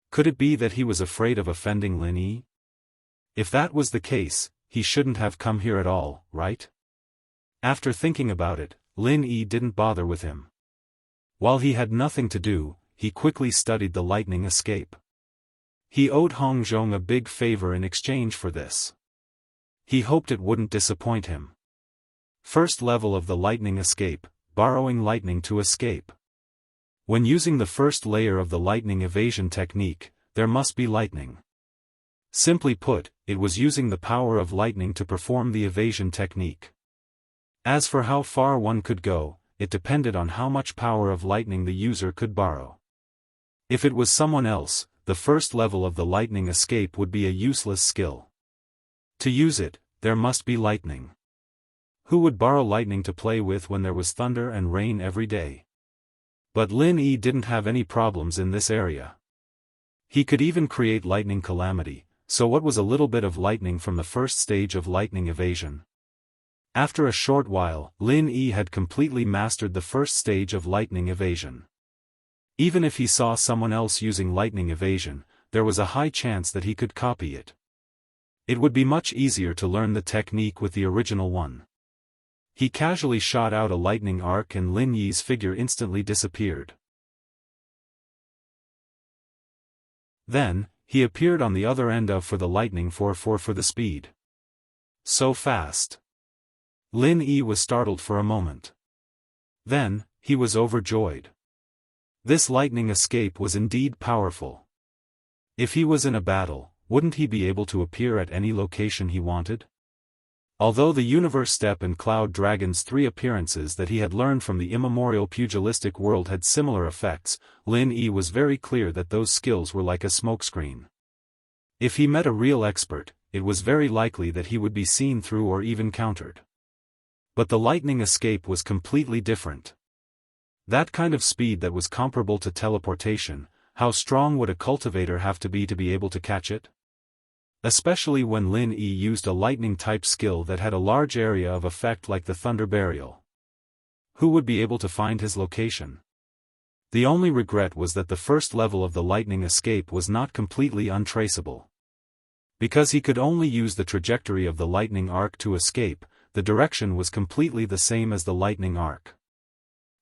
Could it be that he was afraid of offending Lin Yi? If that was the case, he shouldn't have come here at all, right? After thinking about it, Lin Yi didn't bother with him. While he had nothing to do, he quickly studied the lightning escape. He owed Hong Zhong a big favor in exchange for this. He hoped it wouldn't disappoint him. First level of the lightning escape, borrowing lightning to escape. When using the first layer of the lightning evasion technique, there must be lightning. Simply put, it was using the power of lightning to perform the evasion technique. As for how far one could go, it depended on how much power of lightning the user could borrow. If it was someone else, the first level of the lightning escape would be a useless skill. To use it, there must be lightning. Who would borrow lightning to play with when there was thunder and rain every day? But Lin Yi didn't have any problems in this area. He could even create lightning calamity, so what was a little bit of lightning from the first stage of lightning evasion? After a short while, Lin Yi had completely mastered the first stage of lightning evasion. Even if he saw someone else using lightning evasion, there was a high chance that he could copy it. It would be much easier to learn the technique with the original one. He casually shot out a lightning arc and Lin Yi's figure instantly disappeared. Then, he appeared on the other end of for the lightning for the speed. So fast. Lin Yi was startled for a moment. Then, he was overjoyed. This lightning escape was indeed powerful. If he was in a battle, wouldn't he be able to appear at any location he wanted? Although the Universe Step and Cloud Dragon's 3 appearances that he had learned from the immemorial pugilistic world had similar effects, Lin Yi was very clear that those skills were like a smokescreen. If he met a real expert, it was very likely that he would be seen through or even countered. But the lightning escape was completely different. That kind of speed that was comparable to teleportation, how strong would a cultivator have to be able to catch it? Especially when Lin Yi used a lightning-type skill that had a large area of effect like the Thunder Burial. Who would be able to find his location? The only regret was that the first level of the lightning escape was not completely untraceable. Because he could only use the trajectory of the lightning arc to escape, the direction was completely the same as the lightning arc.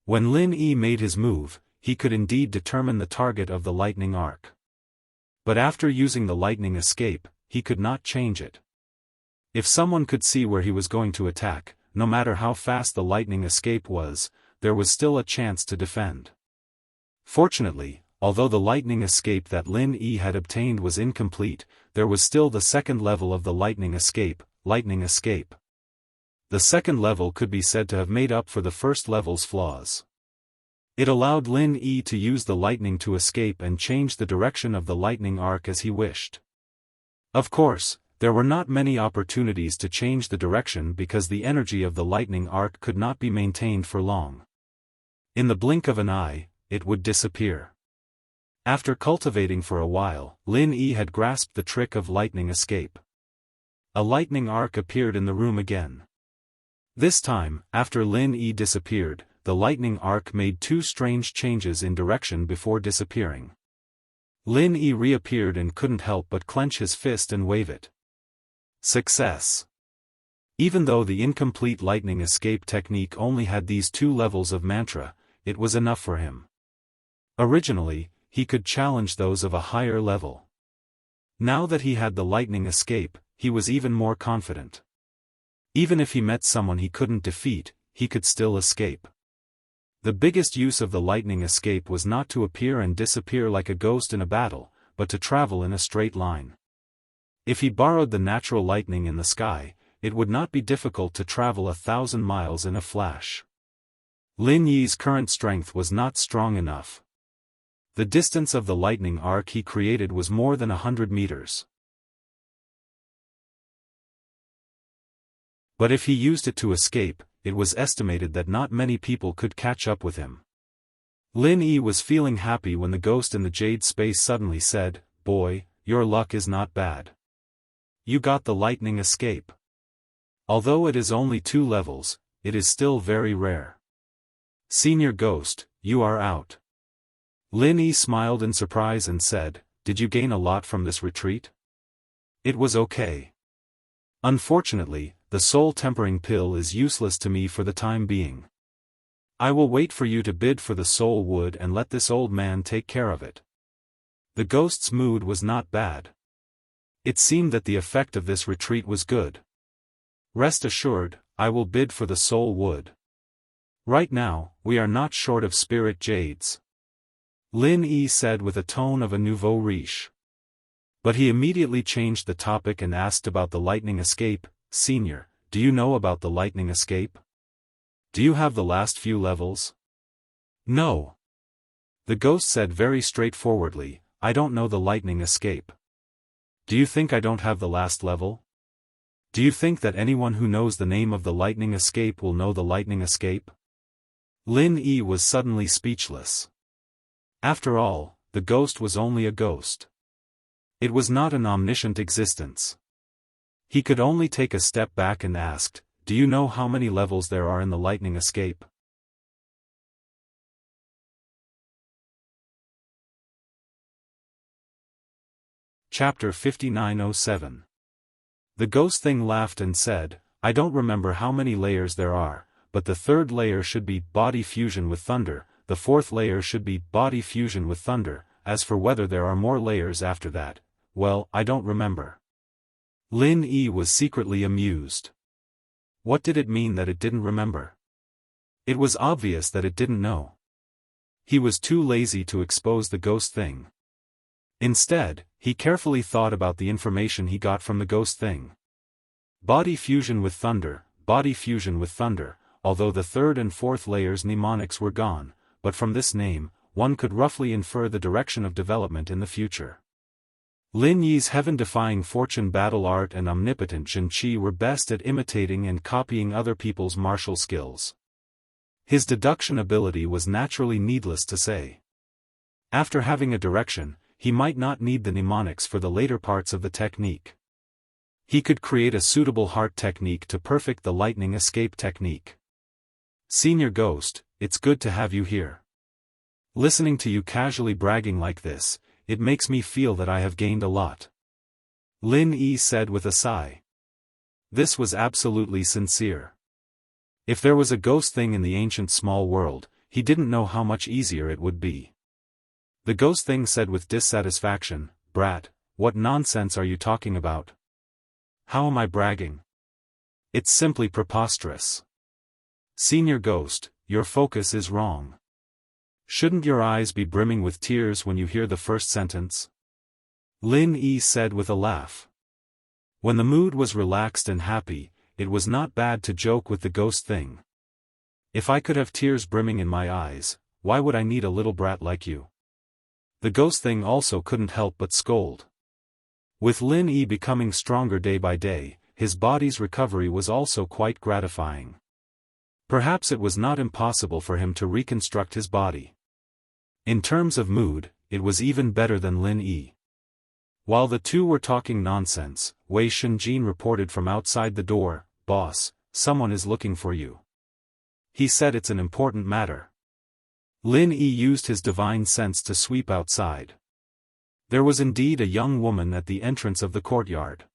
When Lin Yi made his move, he could indeed determine the target of the lightning arc. But after using the lightning escape, he could not change it. If someone could see where he was going to attack, no matter how fast the lightning escape was, there was still a chance to defend. Fortunately, although the lightning escape that Lin Yi had obtained was incomplete, there was still the second level of the lightning escape. The second level could be said to have made up for the first level's flaws. It allowed Lin Yi to use the lightning to escape and change the direction of the lightning arc as he wished. Of course, there were not many opportunities to change the direction because the energy of the lightning arc could not be maintained for long. In the blink of an eye, it would disappear. After cultivating for a while, Lin Yi had grasped the trick of lightning escape. A lightning arc appeared in the room again. This time, after Lin Yi disappeared, the lightning arc made 2 strange changes in direction before disappearing. Lin Yi reappeared and couldn't help but clench his fist and wave it. Success! Even though the incomplete lightning escape technique only had these 2 levels of mantra, it was enough for him. Originally, he could challenge those of a higher level. Now that he had the lightning escape, he was even more confident. Even if he met someone he couldn't defeat, he could still escape. The biggest use of the lightning escape was not to appear and disappear like a ghost in a battle, but to travel in a straight line. If he borrowed the natural lightning in the sky, it would not be difficult to travel 1,000 miles in a flash. Lin Yi's current strength was not strong enough. The distance of the lightning arc he created was more than 100 meters. But if he used it to escape, it was estimated that not many people could catch up with him. Lin Yi was feeling happy when the ghost in the jade space suddenly said, "Boy, your luck is not bad. You got the lightning escape. Although it is only 2 levels, it is still very rare. Senior Ghost, you are out." Lin Yi smiled in surprise and said, "Did you gain a lot from this retreat?" "It was okay. Unfortunately, the soul tempering pill is useless to me for the time being. I will wait for you to bid for the soul wood and let this old man take care of it. The ghost's mood was not bad. It seemed that the effect of this retreat was good. Rest assured, I will bid for the soul wood. Right now, we are not short of spirit jades. Lin Yi said with a tone of a nouveau riche. But he immediately changed the topic and asked about the lightning escape. Senior, do you know about the lightning escape? Do you have the last few levels? No. The ghost said very straightforwardly, I don't know the lightning escape. Do you think I don't have the last level? Do you think that anyone who knows the name of the lightning escape will know the lightning escape? Lin Yi was suddenly speechless. After all, the ghost was only a ghost. It was not an omniscient existence. He could only take a step back and asked, do you know how many levels there are in the lightning escape? Chapter 5907. The ghost thing laughed and said, I don't remember how many layers there are, but the third layer should be body fusion with thunder, the fourth layer should be body fusion with thunder, as for whether there are more layers after that, well, I don't remember. Lin Yi was secretly amused. What did it mean that it didn't remember? It was obvious that it didn't know. He was too lazy to expose the ghost thing. Instead, he carefully thought about the information he got from the ghost thing. Body fusion with thunder, although the third and fourth layers mnemonics were gone, but from this name, one could roughly infer the direction of development in the future. Lin Yi's heaven-defying fortune battle art and omnipotent Jin Qi were best at imitating and copying other people's martial skills. His deduction ability was naturally needless to say. After having a direction, he might not need the mnemonics for the later parts of the technique. He could create a suitable heart technique to perfect the lightning escape technique. Senior Ghost, it's good to have you here. Listening to you casually bragging like this, it makes me feel that I have gained a lot. Lin Yi said with a sigh. This was absolutely sincere. If there was a ghost thing in the ancient small world, he didn't know how much easier it would be. The ghost thing said with dissatisfaction, Brat, what nonsense are you talking about? How am I bragging? It's simply preposterous. Senior Ghost, your focus is wrong. Shouldn't your eyes be brimming with tears when you hear the first sentence? Lin Yi said with a laugh. When the mood was relaxed and happy, it was not bad to joke with the ghost thing. If I could have tears brimming in my eyes, why would I need a little brat like you? The ghost thing also couldn't help but scold. With Lin Yi becoming stronger day by day, his body's recovery was also quite gratifying. Perhaps it was not impossible for him to reconstruct his body. In terms of mood, it was even better than Lin Yi. While the two were talking nonsense, Wei Shunjin reported from outside the door, Boss, someone is looking for you. He said it's an important matter. Lin Yi used his divine sense to sweep outside. There was indeed a young woman at the entrance of the courtyard.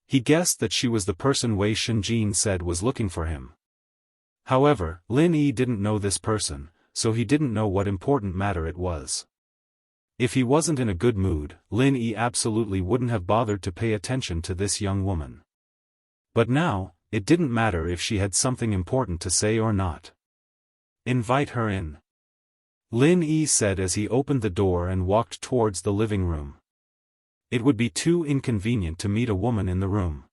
He guessed that she was the person Wei Shunjin said was looking for him. However, Lin Yi didn't know this person, so he didn't know what important matter it was. If he wasn't in a good mood, Lin Yi absolutely wouldn't have bothered to pay attention to this young woman. But now, it didn't matter if she had something important to say or not. Invite her in. Lin Yi said as he opened the door and walked towards the living room. It would be too inconvenient to meet a woman in the room.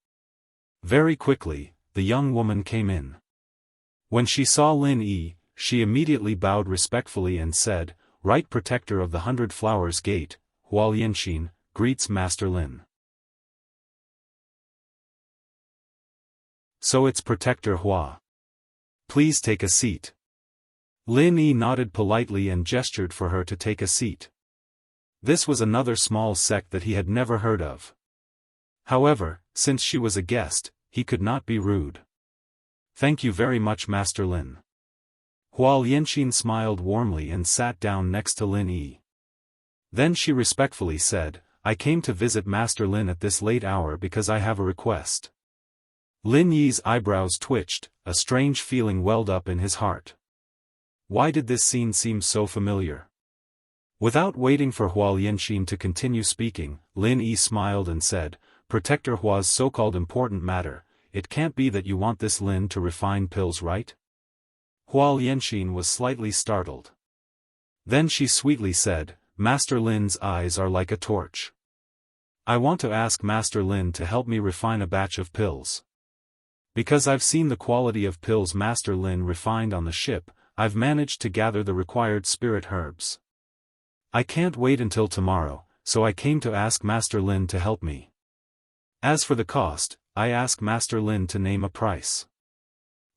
Very quickly, the young woman came in. When she saw Lin Yi, she immediately bowed respectfully and said, Right Protector of the 100 Flowers Gate, Huo Yanxin, greets Master Lin. So it's Protector Hua. Please take a seat. Lin Yi nodded politely and gestured for her to take a seat. This was another small sect that he had never heard of. However, since she was a guest, he could not be rude. Thank you very much, Master Lin. Huo Yanxin smiled warmly and sat down next to Lin Yi. Then she respectfully said, I came to visit Master Lin at this late hour because I have a request. Lin Yi's eyebrows twitched, a strange feeling welled up in his heart. Why did this scene seem so familiar? Without waiting for Hua Lianxin to continue speaking, Lin Yi smiled and said, Protector Hua's so-called important matter, it can't be that you want this Lin to refine pills, right? Hua Lianxin was slightly startled. Then she sweetly said, Master Lin's eyes are like a torch. I want to ask Master Lin to help me refine a batch of pills. Because I've seen the quality of pills Master Lin refined on the ship, I've managed to gather the required spirit herbs. I can't wait until tomorrow, so I came to ask Master Lin to help me. As for the cost, I ask Master Lin to name a price.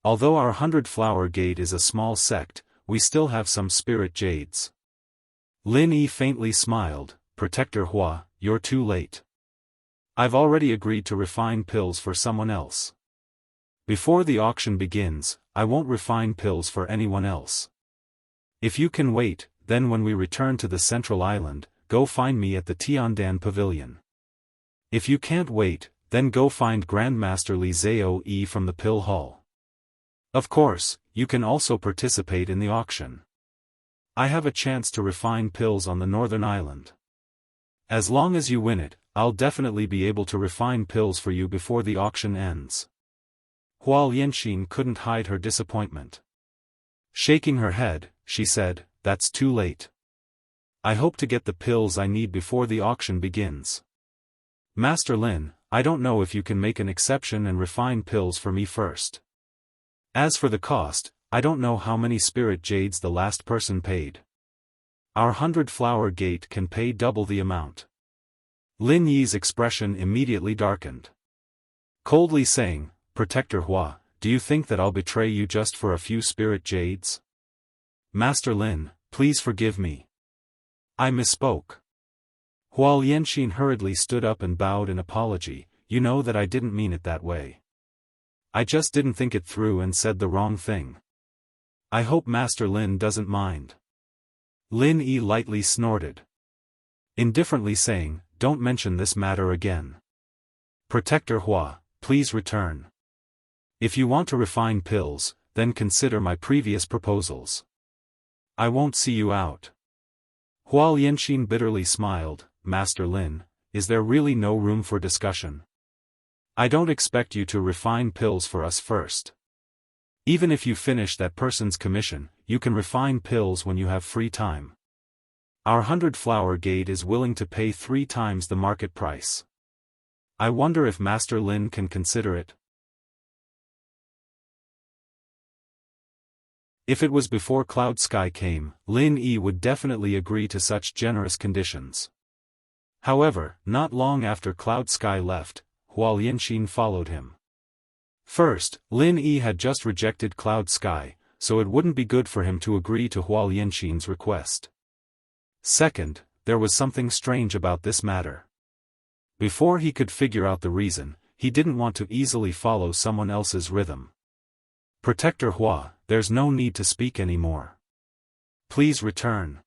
Although our 100-flower gate is a small sect, we still have some spirit jades. Lin Yi faintly smiled, Protector Hua, you're too late. I've already agreed to refine pills for someone else. Before the auction begins, I won't refine pills for anyone else. If you can wait, then when we return to the central island, go find me at the Tiandan Pavilion. If you can't wait, then go find Grandmaster Li Zhao Yi from the Pill Hall. Of course, you can also participate in the auction. I have a chance to refine pills on the northern island. As long as you win it, I'll definitely be able to refine pills for you before the auction ends. Hua Lianxin couldn't hide her disappointment. Shaking her head, she said, That's too late. I hope to get the pills I need before the auction begins. Master Lin, I don't know if you can make an exception and refine pills for me first. As for the cost, I don't know how many spirit jades the last person paid. Our 100-flower gate can pay double the amount. Lin Yi's expression immediately darkened. Coldly saying, Protector Hua, do you think that I'll betray you just for a few spirit jades? Master Lin, please forgive me. I misspoke. Hua Lianxin hurriedly stood up and bowed in apology, you know that I didn't mean it that way. I just didn't think it through and said the wrong thing. I hope Master Lin doesn't mind. Lin Yi lightly snorted. Indifferently saying, Don't mention this matter again. Protector Hua, please return. If you want to refine pills, then consider my previous proposals. I won't see you out. Hua Lianxin bitterly smiled, Master Lin, is there really no room for discussion? I don't expect you to refine pills for us first. Even if you finish that person's commission, you can refine pills when you have free time. Our 100-flower gate is willing to pay 3 times the market price. I wonder if Master Lin can consider it. If it was before Cloud Sky came, Lin Yi would definitely agree to such generous conditions. However, not long after Cloud Sky left, Hua Lianxin followed him. First, Lin Yi had just rejected Cloud Sky, so it wouldn't be good for him to agree to Hua Lianxin's request. Second, there was something strange about this matter. Before he could figure out the reason, he didn't want to easily follow someone else's rhythm. Protector Hua, there's no need to speak anymore. Please return.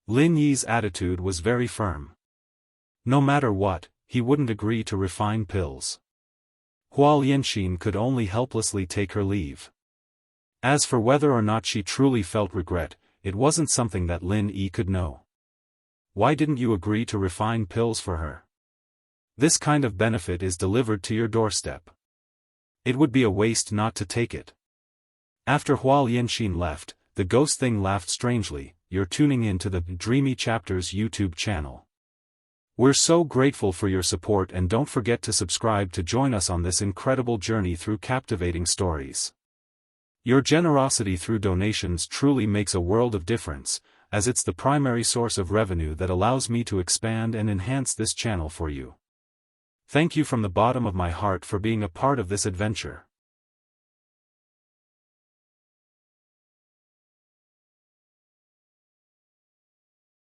Lin Yi's attitude was very firm. No matter what, he wouldn't agree to refine pills. Hua Lianxin could only helplessly take her leave. As for whether or not she truly felt regret, it wasn't something that Lin Yi could know. Why didn't you agree to refine pills for her? This kind of benefit is delivered to your doorstep. It would be a waste not to take it. After Hua Lianxin left, the ghost thing laughed strangely. You're tuning in to the Dreamy Chapters YouTube channel. We're so grateful for your support, and don't forget to subscribe to join us on this incredible journey through captivating stories. Your generosity through donations truly makes a world of difference, as it's the primary source of revenue that allows me to expand and enhance this channel for you. Thank you from the bottom of my heart for being a part of this adventure.